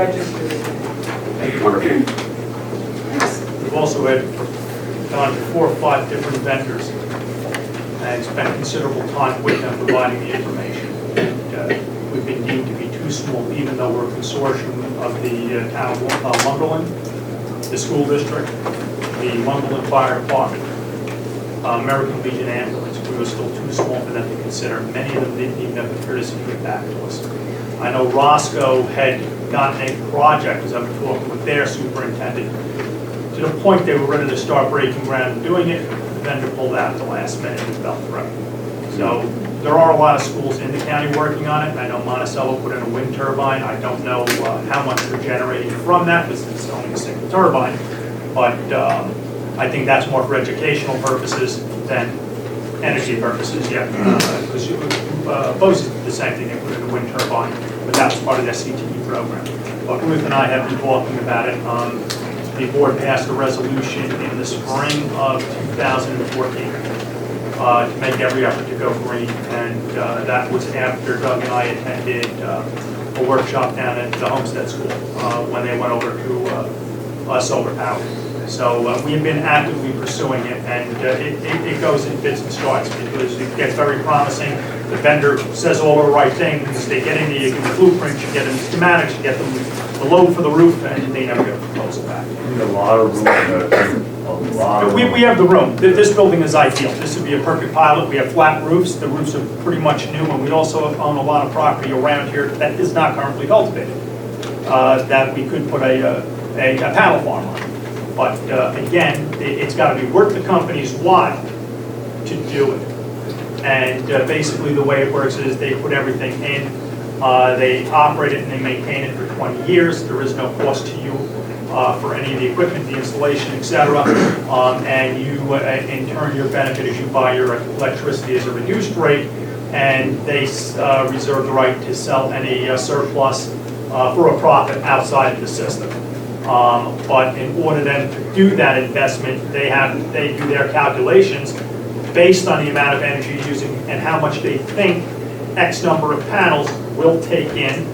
Wonderful. We've also gone to 4 or 5 different vendors and spent considerable time with them providing the information. And, we've been deemed to be too small, even though we're a consortium of the town of Lumberland, the school district, the Lumberland Fire Department, American Legion Ambulance. We were still too small for them to consider. Many of them didn't even have the courtesy to get back to us. I know Roscoe had gotten a project, as I've been talking with their superintendent, to the point they were ready to start breaking ground and doing it. The vendor pulled out at the last minute and fell through. So there are a lot of schools in the county working on it. I know Monticello put in a wind turbine. I don't know how much they're generating from that because it's only a single turbine. But I think that's more for educational purposes than energy purposes, yeah. Because Bose did the same thing, they put in a wind turbine, but that was part of their CTE program. But Ruth and I have been talking about it. The board passed a resolution in the spring of 2014 to make every effort to go green, and that was after Doug and I attended a workshop down at the Homestead School when they went over to solar power. So we have been actively pursuing it, and it goes in fits and starts because it gets very promising. The vendor says all the right things. They get into you, get the blueprints, you get them schematics, you get them the load for the roof, and they never get a proposal back. A lot of room there. A lot of room. We have the room. This building is ideal. This would be a perfect pilot. We have flat roofs. The roofs are pretty much new, and we also own a lot of property around here that is not currently cultivated, that we could put a panel farm on. But again, it's got to be worth the company's while to do it. And basically the way it works is they put everything in, they operate it and they maintain it for 20 years. There is no cost to you for any of the equipment, the installation, etc. And you, in turn, your benefit is you buy your electricity as a reduced rate, and they reserve the right to sell any surplus for a profit outside of the system. But in order then to do that investment, they do their calculations based on the amount of energy using and how much they think X number of panels will take in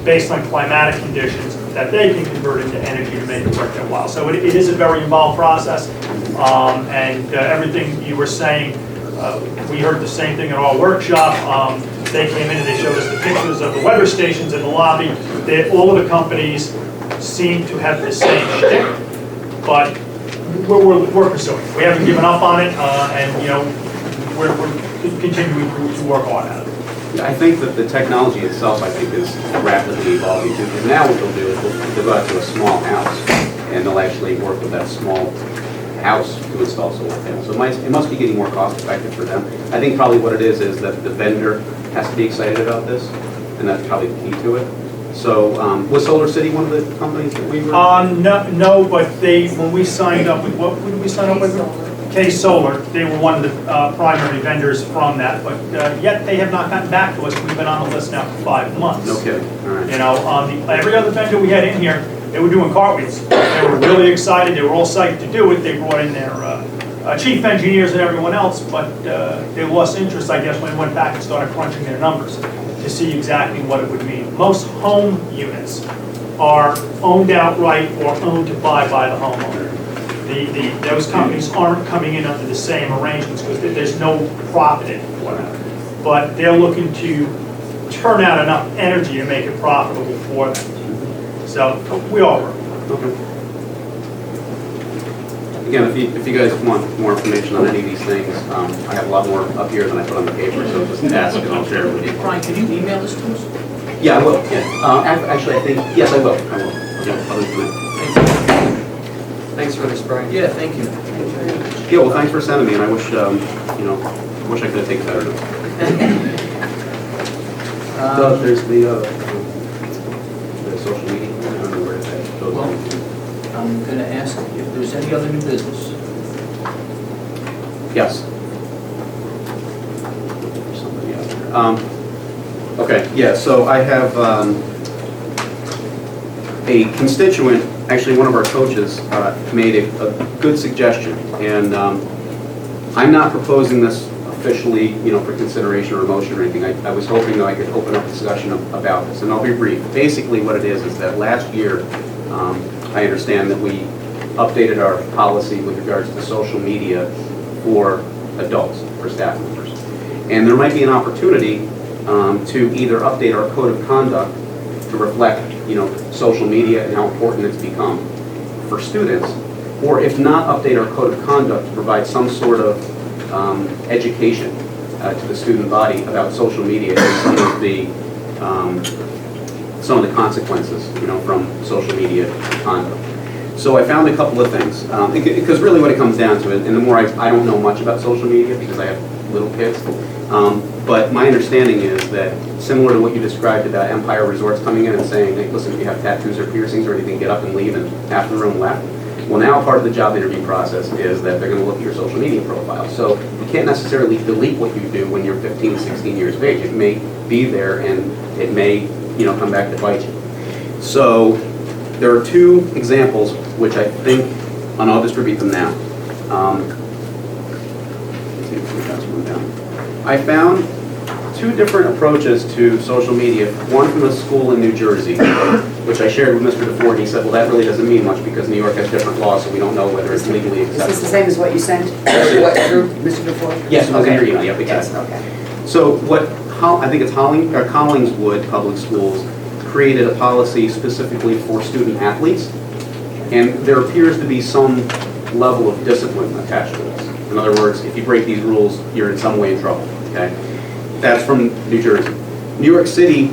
based on climatic conditions that they can convert into energy to make it worth their while. So it is a very involved process, and everything you were saying, we heard the same thing at our workshop. They came in and they showed us the pictures of the weather stations in the lobby. All of the companies seem to have the same shtick, but we're pursuing. We haven't given up on it, and we're continuing to work on it. I think that the technology itself, I think, is rapidly evolving too. Because now what they'll do is they'll go out to a small house, and they'll actually work with that small house to install solar panels. So it must be getting more cost effective for them. I think probably what it is that the vendor has to be excited about this, and that's probably the key to it. So was Solar City one of the companies that we were? No, but when we signed up with, what did we sign up with? K-Solar, they were one of the primary vendors from that, but yet they have not gotten back to us. We've been on the list now for 5 months. No kidding, all right. Every other vendor we had in here, they were doing cartwheels. They were really excited, they were all psyched to do it. They brought in their chief engineers and everyone else, but they lost interest, I guess, when they went back and started crunching their numbers to see exactly what it would mean. Most home units are owned outright or owned to buy by the homeowner. Those companies aren't coming in under the same arrangements because there's no profit in it for them. But they're looking to turn out enough energy to make it profitable for them. So we all work. Okay. Again, if you guys want more information on any of these things, I have a lot more up here than I put on the paper, so just ask and I'll share it with you. Brian, can you email this to us? Yeah, I will. Yeah. Actually, I think, yes, I will. Yeah, I'll do that. Thanks for this, Brian. Yeah, thank you. Yeah, well, thanks for sending me, and I wish, wish I could have taken better notes. There's the social media. I don't know where that goes. Well, I'm going to ask if there's any other new business. Yes. Somebody out there. Okay, yeah, so I have a constituent, actually one of our coaches, made a good suggestion, and I'm not proposing this officially, for consideration or motion or anything. I was hoping that I could open up discussion about this, and I'll be brief. Basically what it is that last year, I understand that we updated our policy with regards to social media for adults, for staff members. And there might be an opportunity to either update our code of conduct to reflect, social media and how important it's become for students, or if not, update our code of conduct to provide some sort of education to the student body about social media and some of the consequences, from social media conduct. So I found a couple of things, because really what it comes down to, and the more I don't know much about social media because I have little kids, but my understanding is that similar to what you described about Empire Resorts coming in and saying, hey, listen, if you have tattoos or piercings or anything, get up and leave, and half the room left. Well, now part of the job interview process is that they're going to look at your social media profile. So you can't necessarily delete what you do when you're 15, 16 years of age. It may be there and it may, come back to bite you. So there are two examples which I think, and I'll distribute them now. Let's see if we got one down. I found two different approaches to social media, one from a school in New Jersey, which I shared with Mr. DeFore. He said, well, that really doesn't mean much because New York has different laws, so we don't know whether it's legally Is this the acceptable. same as what you sent? What, through Mr. DeFore? Yes, it was in your Okay. email, yep, Yes, exactly. okay. So I think it's Collingswood Public Schools created a policy specifically for student athletes, and there appears to be some level of discipline attached to this. In other words, if you break these rules, you're in some way in trouble, okay? That's from New Jersey. New York City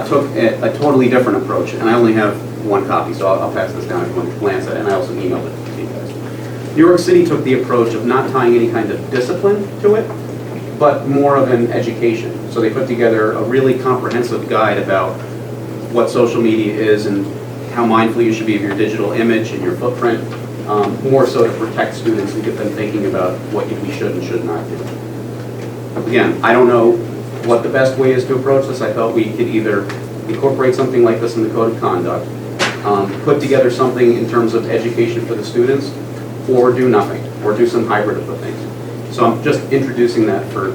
took a totally different approach, and I only have one copy, so I'll pass this down if you want to glance at it, and I also emailed it to you guys. New York City took the approach of not tying any kind of discipline to it, but more of an education. So they put together a really comprehensive guide about what social media is and how mindful you should be of your digital image and your footprint, more so to protect students and get them thinking about what we should and should not do. Again, I don't know what the best way is to approach this. I thought we could either incorporate something like this in the code of conduct, put together something in terms of education for the students, or do nothing, or do some hybrid of the things. So I'm just introducing that to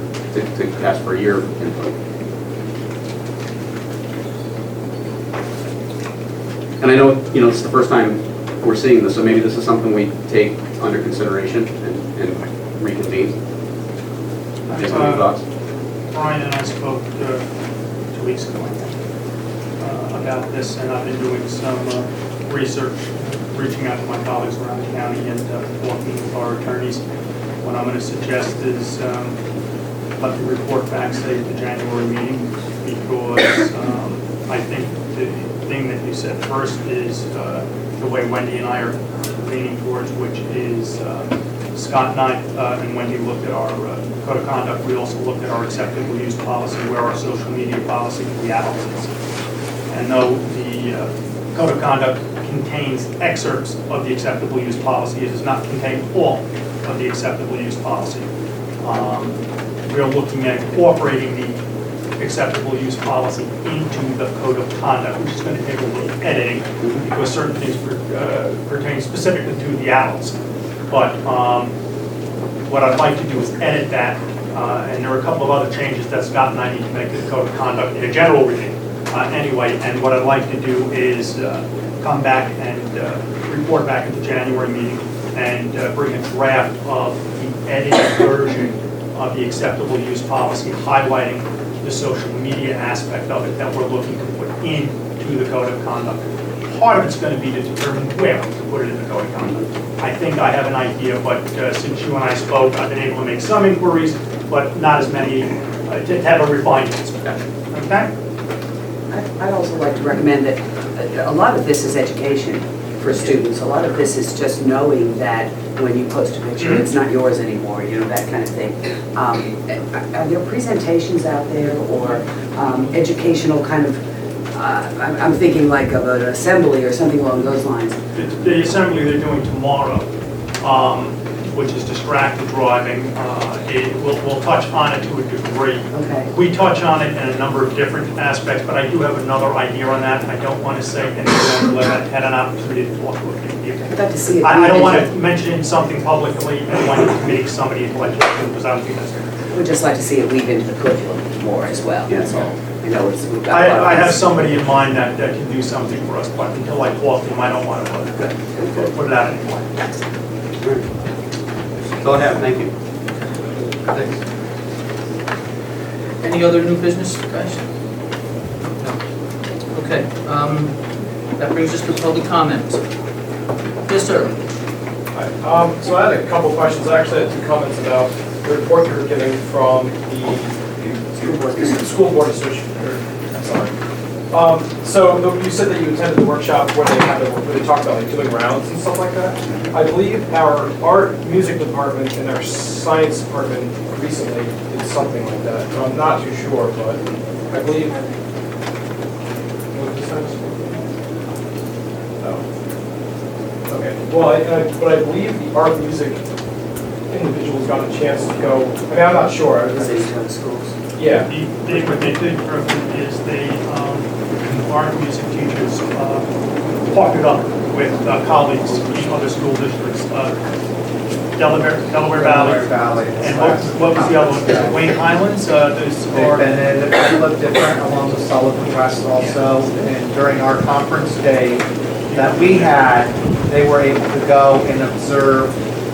ask for your input. And I know, you know, it's the first time we're seeing this, so maybe this is something we take under consideration and reconvene. Just any thoughts? Brian and I spoke 2 weeks ago, I think, about this, and I've been doing some research, reaching out to my colleagues around the county and talking with our attorneys. What I'm going to suggest is let the report back, say, at the January meeting, because I think the thing that you said first is the way Wendy and I are leaning towards, which is Scott and I and Wendy looked at our code of conduct. We also looked at our acceptable use policy, where our social media policy for the adults is. And though the code of conduct contains excerpts of the acceptable use policy, it does not contain all of the acceptable use policy. We are looking at incorporating the acceptable use policy into the code of conduct, which is going to take a little editing because certain things pertain specifically to the adults. But what I'd like to do is edit that, and there are a couple of other changes that Scott and I need to make to the code of conduct in a general reading anyway. And what I'd like to do is come back and report back at the January meeting and bring a draft of the edited version of the acceptable use policy, highlighting the social media aspect of it that we're looking to put into the code of conduct. Part of it's going to be to determine where to put it in the code of conduct. I think I have an idea, but since you and I spoke, I've been able to make some inquiries, but not as many to have a refined answer. Okay? I'd also like to recommend that a lot of this is education for students. A lot of this is just knowing that when you post a picture, it's not yours anymore, you know, that kind of thing. Are there presentations out there or educational kind of, I'm thinking like of an assembly or something along those lines? The assembly they're doing tomorrow, which is distracted driving, we'll touch on it to a degree. Okay. We touch on it in a number of different aspects, but I do have another idea on that. I don't want to say anything until I've had an opportunity to talk to a few people. I'd like to see it. I don't want to mention something publicly and want to make somebody intellectual because I don't think that's fair. We'd just like to see it weave into the curriculum more as well, that's all. I know we've got a lot of I have this. somebody in mind that can do something for us, but until I talk to him, I don't want to put it out anymore. Go ahead, thank you. Thanks. Any other new business, guys? No. Okay, that brings us to public comment. Yes, sir. Hi. So I had a couple questions. I actually had 2 comments about the report you were getting from the School Board Association. I'm sorry. So you said that you attended the workshop where they talked about like doing rounds and stuff like that. I believe our art music department and our science department recently did something like that. I'm not too sure, but I believe. What did you say? Oh. Okay. Well, but I believe the art music individuals got a chance to go. I mean, I'm not sure. Schools. Yeah. What they did is they, art music teachers partnered up with colleagues in other school districts, Delaware Valley. And what was the other one? Wayne Highlands? They've been in a couple of different, along with Sullivan West also, and during our conference day that we had, they were able to go and observe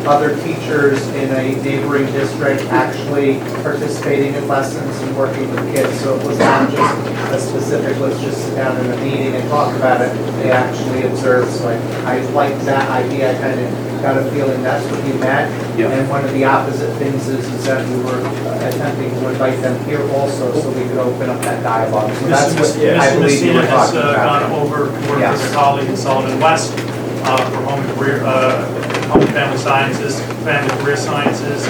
other teachers in a neighboring district actually participating in lessons and working with kids. So it was not just a specific, let's just sit down in a meeting and talk about it. They actually observed. So I liked that idea. I kind of got a feeling that's what you meant. Yeah. And one of the opposite things is that we were attempting to invite them here also so we could open up that dialogue. So that's what I believe you were has talking about. gone over, worked Yes. with a colleague in Sullivan West for home and career, home and family sciences, family career sciences.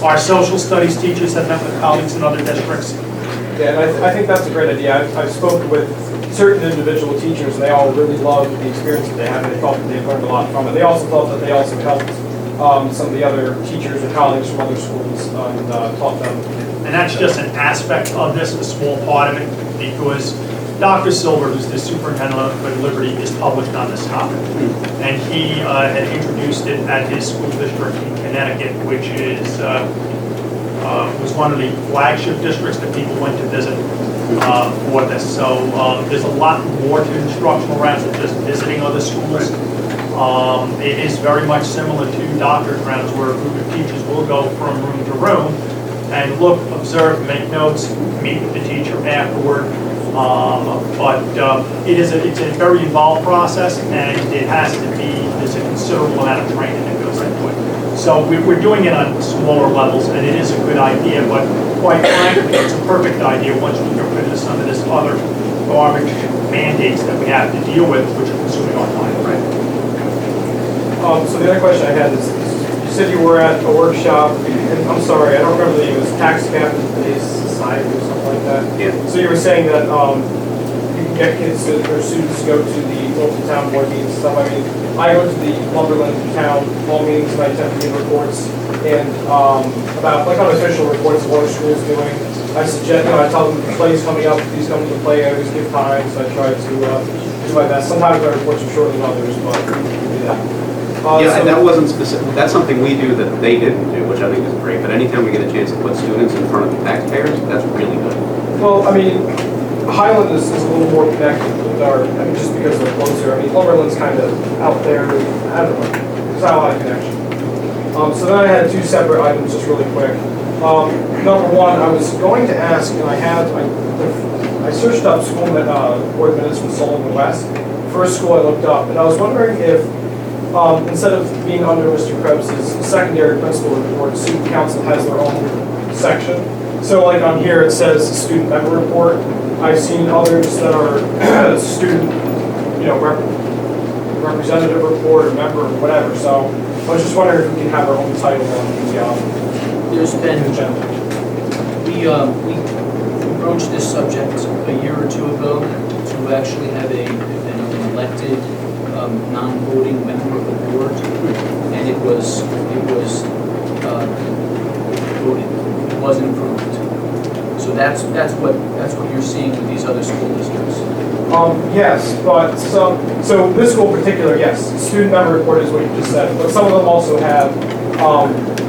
Our social studies teachers have met with colleagues in other districts. Yeah, and I think that's a great idea. I've spoken with certain individual teachers, and they all really loved the experience that they had, and they felt that they learned a lot from it. They also felt that they also helped some of the other teachers or colleagues from other schools and taught them. And that's just an aspect of this, a small part of it, because Dr. Silver, who's the superintendent of Liberty, is published on this topic. And he had introduced it at his school district in Connecticut, which is was one of the flagship districts that people went to visit. for this. So there's a lot more to instructional rounds than just visiting other schools. It is very much similar to doctor's rounds where a group of teachers will go from room to room and look, observe, make notes, meet with the teacher afterward. But it's a very involved process, and it has to be, there's a considerable amount of training that goes into it. So we're doing it on smaller levels, and it is a good idea, but quite frankly, it's a perfect idea once we get rid of some of this other garbage mandates that we have to deal with, which are consuming our time. So the other question I had is, you said you were at a workshop, and I'm sorry, I don't remember the name, it was Tax Captain's Society or something like that. Yeah. So you were saying that you can get kids or students to go to the local town board meetings and stuff. I mean, I go to the Lumberland town hall meetings and I tend to give reports and about like unofficial reports of what our school's doing. I suggest, I tell them the play's coming up, please come to the play. I always give times. I try to do my best. Sometimes my reports are shorter than others, but we can do that. Yeah, and that wasn't specific, that's something we do that they didn't do, which I think is great, but anytime we get a chance to put students in front of the taxpayers, that's really good. Well, I mean, Highland is a little more connected with our, I mean, just because they're closer. I mean, Lumberland's kind of out there, I don't know, there's not a lot of connection. So then I had two separate items, just really quick. Number one, I was going to ask, and I searched up school board minutes from Sullivan West. First school I looked up, and I was wondering if instead of being under Mr. Krebs' secondary principal report, student council has their own section. So like on here, it says student member report. I've seen others that are student, representative report or member or whatever. So I was just wondering if we can have our own title on the There's been, agenda. we broached this subject a year or two ago to actually have an elected non-voting member of the board, and it was voted. It wasn't approved. So that's what you're seeing with these other school districts. Yes, but so this school in particular, yes, student member report is what you just said, but some of them also have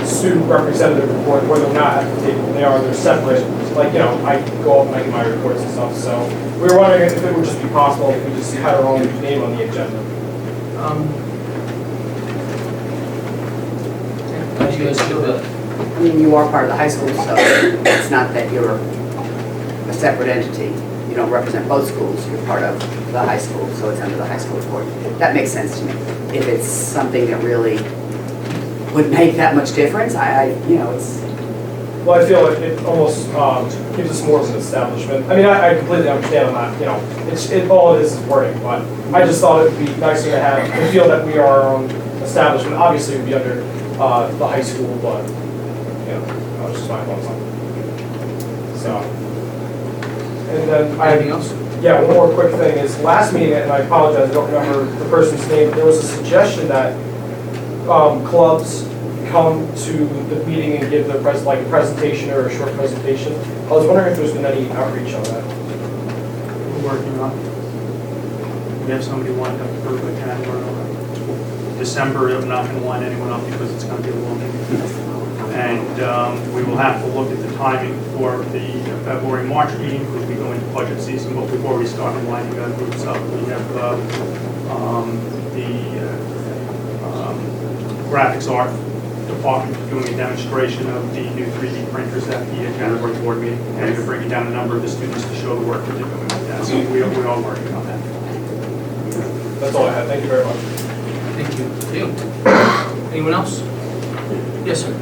student representative report where they're not at the table. They're separate. Like, I go up and I get my reports and stuff. So we were wondering if it would just be possible if we just had our own name on the agenda. How do you guys feel about it? I mean, you are part of the high school, so it's not that you're a separate entity. You don't represent both schools, you're part of the high school, so it's under the high school board. That makes sense to me. If it's something that really would make that much difference, it's... Well, I feel like it almost gives us more of an establishment. I mean, I completely understand on that, all it is wording, but I just thought it would be nicer to have, I feel that we are our own establishment. Obviously, it would be under the high school, but, I was just my thoughts on it. So, and then Anything else? Yeah, one more quick thing is, last meeting, and I apologize, I don't remember the person's name, there was a suggestion that clubs come to the meeting and give like a presentation or a short presentation. I was wondering if there's been any outreach on that. We're working on it. We have somebody lined up for the calendar. December, I'm not going to line anyone up because it's going to be a long meeting. And we will have to look at the timing for the February, March meeting because we go into budget season, but we've already started lining groups up. We have the graphics art department doing a demonstration of the new 3D printers at the January board meeting, and we're bringing down a number of the students to show the work that they're doing with that. So we are all working on that. That's all I had. Thank you very much. Thank you. Leo? Anyone else? Yes, sir.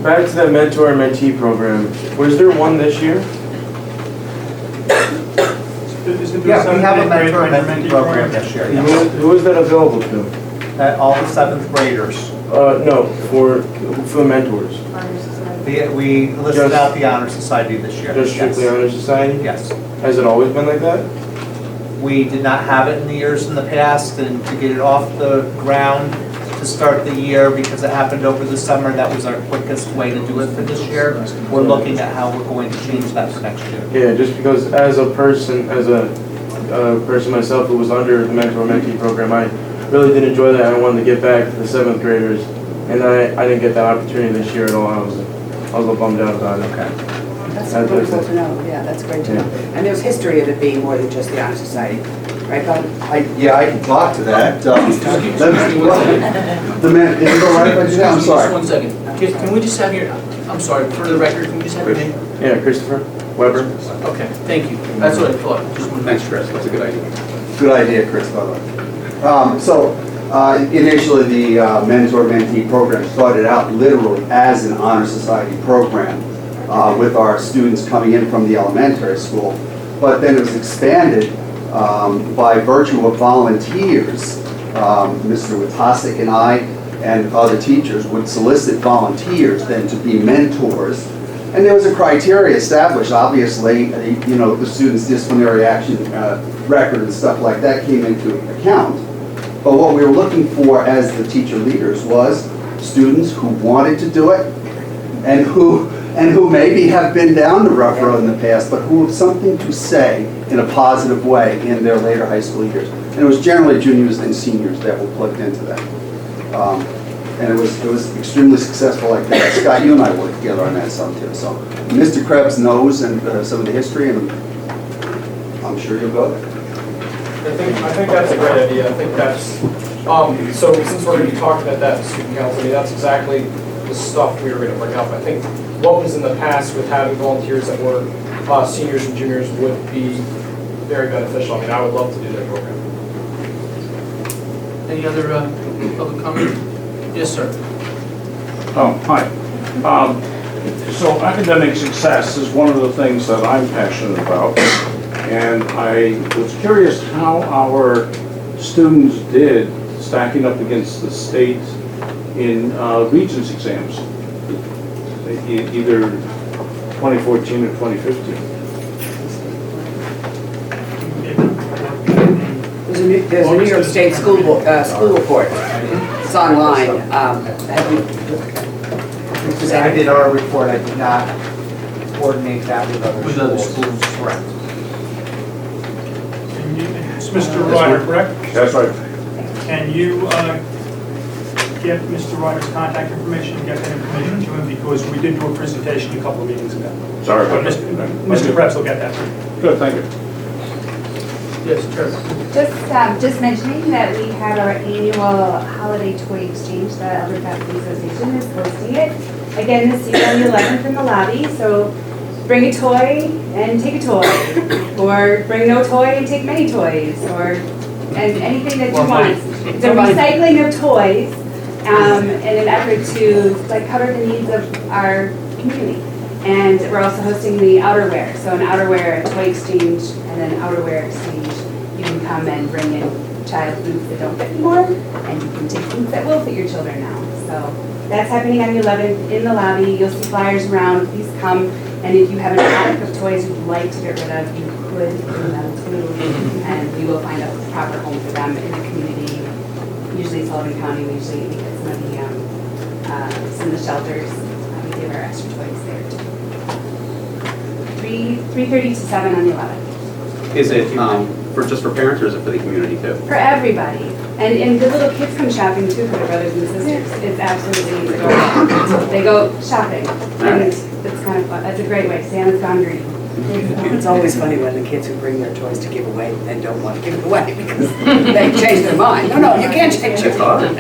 Back to that mentor and mentee program. Was there one this year? Yeah, we have a mentor and mentee program this year. yes. Who is that available to? All the 7th graders. No, for the mentors. We listed out the Honor Society this year. Just strictly yes. Honor Society? Yes. Has it always been like that? We did not have it in the years in the past, and to get it off the ground to start the year, because it happened over the summer, that was our quickest way to do it for this year. We're looking at how we're going to change that for next year. Yeah, just because as a person myself who was under the mentor-mentee program, I really did enjoy that. I wanted to get back to the 7th graders, and I didn't get that opportunity this year at all. I was a little bummed out about it. Okay. That's wonderful to know, yeah, that's great to know. And there's history of it being more than just the Honor Society, right, Bob? Yeah, I can talk to that. The man, is it all right if I do that? I'm Just sorry. 1 second. Can we just have your, I'm sorry, for the record, can we just have your name? Yeah, Christopher Weber. Okay, thank you. That's what I thought. Just wanted to- Thanks, Chris, that's a good idea. Good idea, Chris, by the way. Initially, the mentor-mentee program started out literally as an honor society program with our students coming in from the elementary school, but then it was expanded by virtue of volunteers. Mr. Witasek and I and other teachers would solicit volunteers then to be mentors. And there was a criteria established, obviously, you know, the student's disciplinary action record and stuff like that came into account. But what we were looking for as the teacher leaders was students who wanted to do it and who maybe have been down the rough road in the past, but who have something to say in a positive way in their later high school years. And it was generally juniors and seniors that were plugged into that. And it was extremely successful like that. Scott, you and I worked together on that some too. So Mr. Krebs knows and some of the history, and I'm sure you'll go there. I think that's a great idea. I think that's, so since we're going to be talking about that in student council, I mean, that's exactly the stuff we were going to bring up. I think what was in the past with having volunteers that were seniors and juniors would be very beneficial. I mean, I would love to do that program. Any other public comment? Yes, sir. Oh, hi. So academic success is one of the things that I'm passionate about. And I was curious how our students did stacking up against the state in Regents exams, either 2014 or 2015. There's a New York State school report. It's online. I did our report, I did not coordinate that with other schools. Correct. It's Mr. Ryder, correct? That's right. Can you get Mr. Ryder's contact information, get that information to him, because we did do a presentation a couple of meetings ago. Sorry But about that. Mr. Krebs will get that. Good, thank you. Yes, Trevor. Just mentioning that we have our annual holiday toy exchange, the Elder Faculty Association is hosting it. Again, this year on the 11th in the lobby, so bring a toy and take a toy. Or bring no toy and take many toys, and anything that you want. It's a recycling of toys in an effort to cover the needs of our community. And we're also hosting the outerwear, so an outerwear toy exchange and an outerwear exchange. You can come and bring in child boots that don't fit anymore, and you can take boots that will fit your children now. So that's happening on the 11th in the lobby. You'll see flyers around. Please come. And if you have an attic of toys you'd like to get rid of, you could bring them too, and we will find a proper home for them in the community. Usually Sullivan County, we usually get some of the shelters. We give our extra toys there too. 3:30 to 7 on the 11th. Is it just for parents, or is it for the community too? For everybody. And the little kids come shopping too for their brothers and sisters. It's absolutely adorable. They go shopping. And it's kind of fun. That's a great way. Santa's gone green. It's always funny when the kids who bring their toys to give away then don't want to give it away because they change their mind. No, you can't change your mind.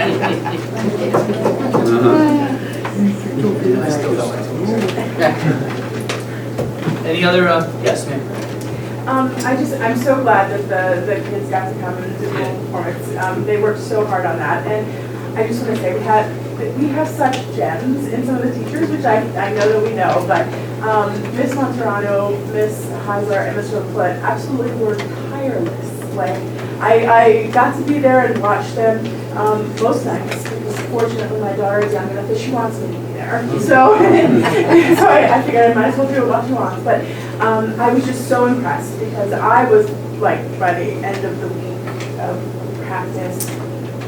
Any other, yes, ma'am. I'm so glad that the kids got to come and do the performance. They worked so hard on that, and I just want to say we have such gems in some of the teachers, which I know that we know, but Miss Monterano, Miss Heisler, and Mr. LaFleur absolutely were tireless. I got to be there and watch them most nights because fortunately my daughter is young enough that she wants me to be there. So, I figured I might as well do it while she wants. But I was just so impressed because I was by the end of the week of practice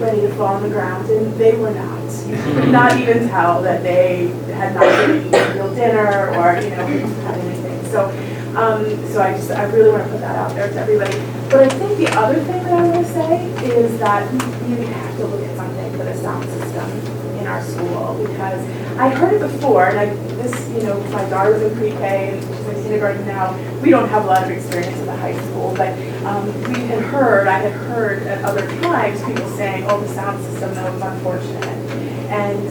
ready to fall on the ground, and they were not. You could not even tell that they had not eaten a real dinner or had anything. So I really want to put that out there to everybody. But I think the other thing that I want to say is that you have to look at something for the sound system in our school, because I heard it before, and my daughter was in pre-K, and she's in kindergarten now. We don't have a lot of experience in the high school, but I had heard at other times people saying, oh, the sound system, that was unfortunate. And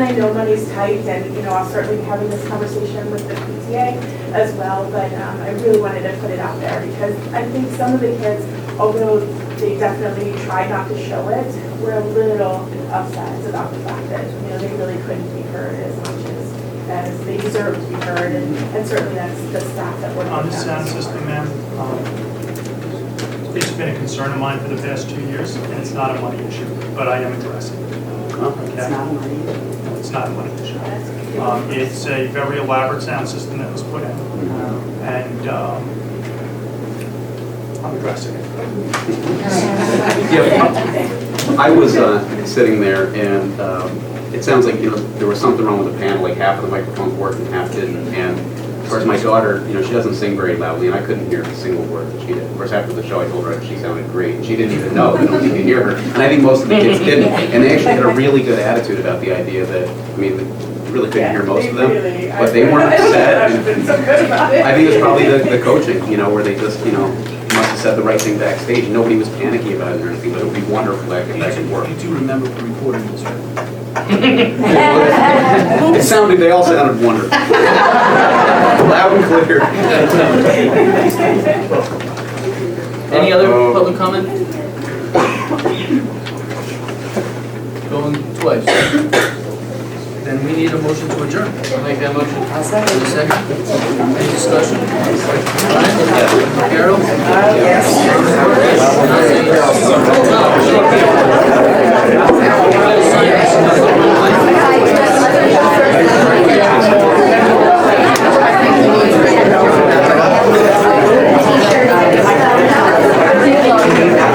I know money's tight, and I'll certainly be having this conversation with the PTA as well, but I really wanted to put it out there, because I think some of the kids, although they definitely tried not to show it, were a little upset about the fact that they really couldn't be heard as much as they deserve to be heard, and certainly that's the staff that work On with the them. sound system, ma'am, it's been a concern of mine for the past 2 years, and it's not a money issue, but I am addressing it. It's not a money issue. No, it's not a money issue. It's a very elaborate sound system that was put in, and I'm addressing it. Yeah, I was sitting there, and it sounds like there was something wrong with the panel, like half of the microphones worked and half didn't. And of course, my daughter, she doesn't sing very loudly, and I couldn't hear a single word that she did. Of course, after the show, I told her she sounded great, and she didn't even know that nobody could hear her. And I think most of the kids didn't, and they actually had a really good attitude about the idea that, you really couldn't hear most of them, but they weren't upset. And I think it's probably the coaching, where they just, must have said the right thing backstage. Nobody was panicky about it or anything, but it would be wonderful that could work. You do remember recording this, right? It sounded, they all sounded wonderful. Loud and clear. Any other public comment? Going twice. Then we need a motion to adjourn. I'll make that motion. I'll second. Any discussion? Carol?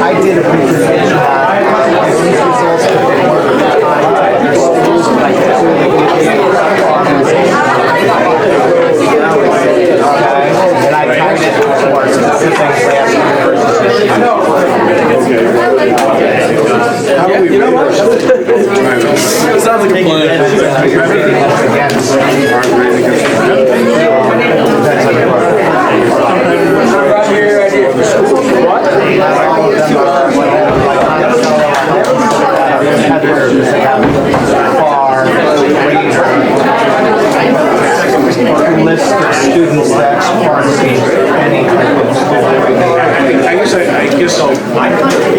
I did a presentation on and I timed it for specific You know what? It sounds like a list of students that participate any type of I guess I'll.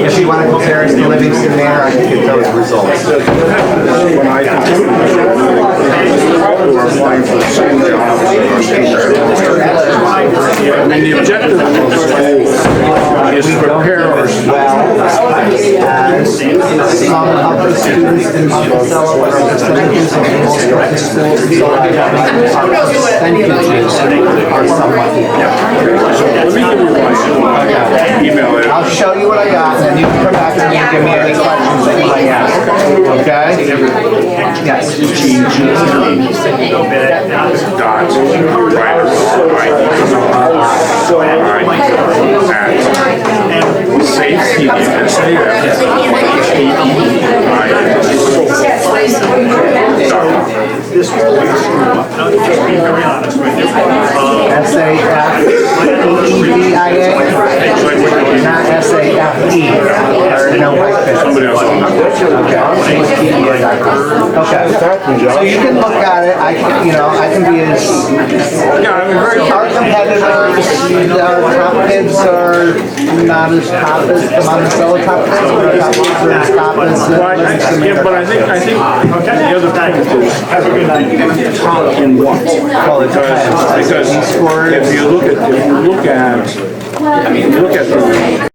If you want to compare it to Livingston Manor, I can get those results. When I who are applying for the same jobs and the objective of the school is to prepare our students. As some of the students in Monticello are representatives of the most different schools, so I have percentages are somewhat. Email it. I'll show you what I got, and then you can come back and you give me any questions that you might ask. Okay? Yes. Dots. Safety. This will be, I'll just be very honest with you. S-A-F-E-D-I-A, not S-A-F-E, or no whitefish. Somebody else. Okay, so you can look at it, I can be as, our competitors, our top kids are not as top as the Monticello top kids, but our top kids are as top as the Livingston Manor. But I think the other package is top in what? Because if you look at the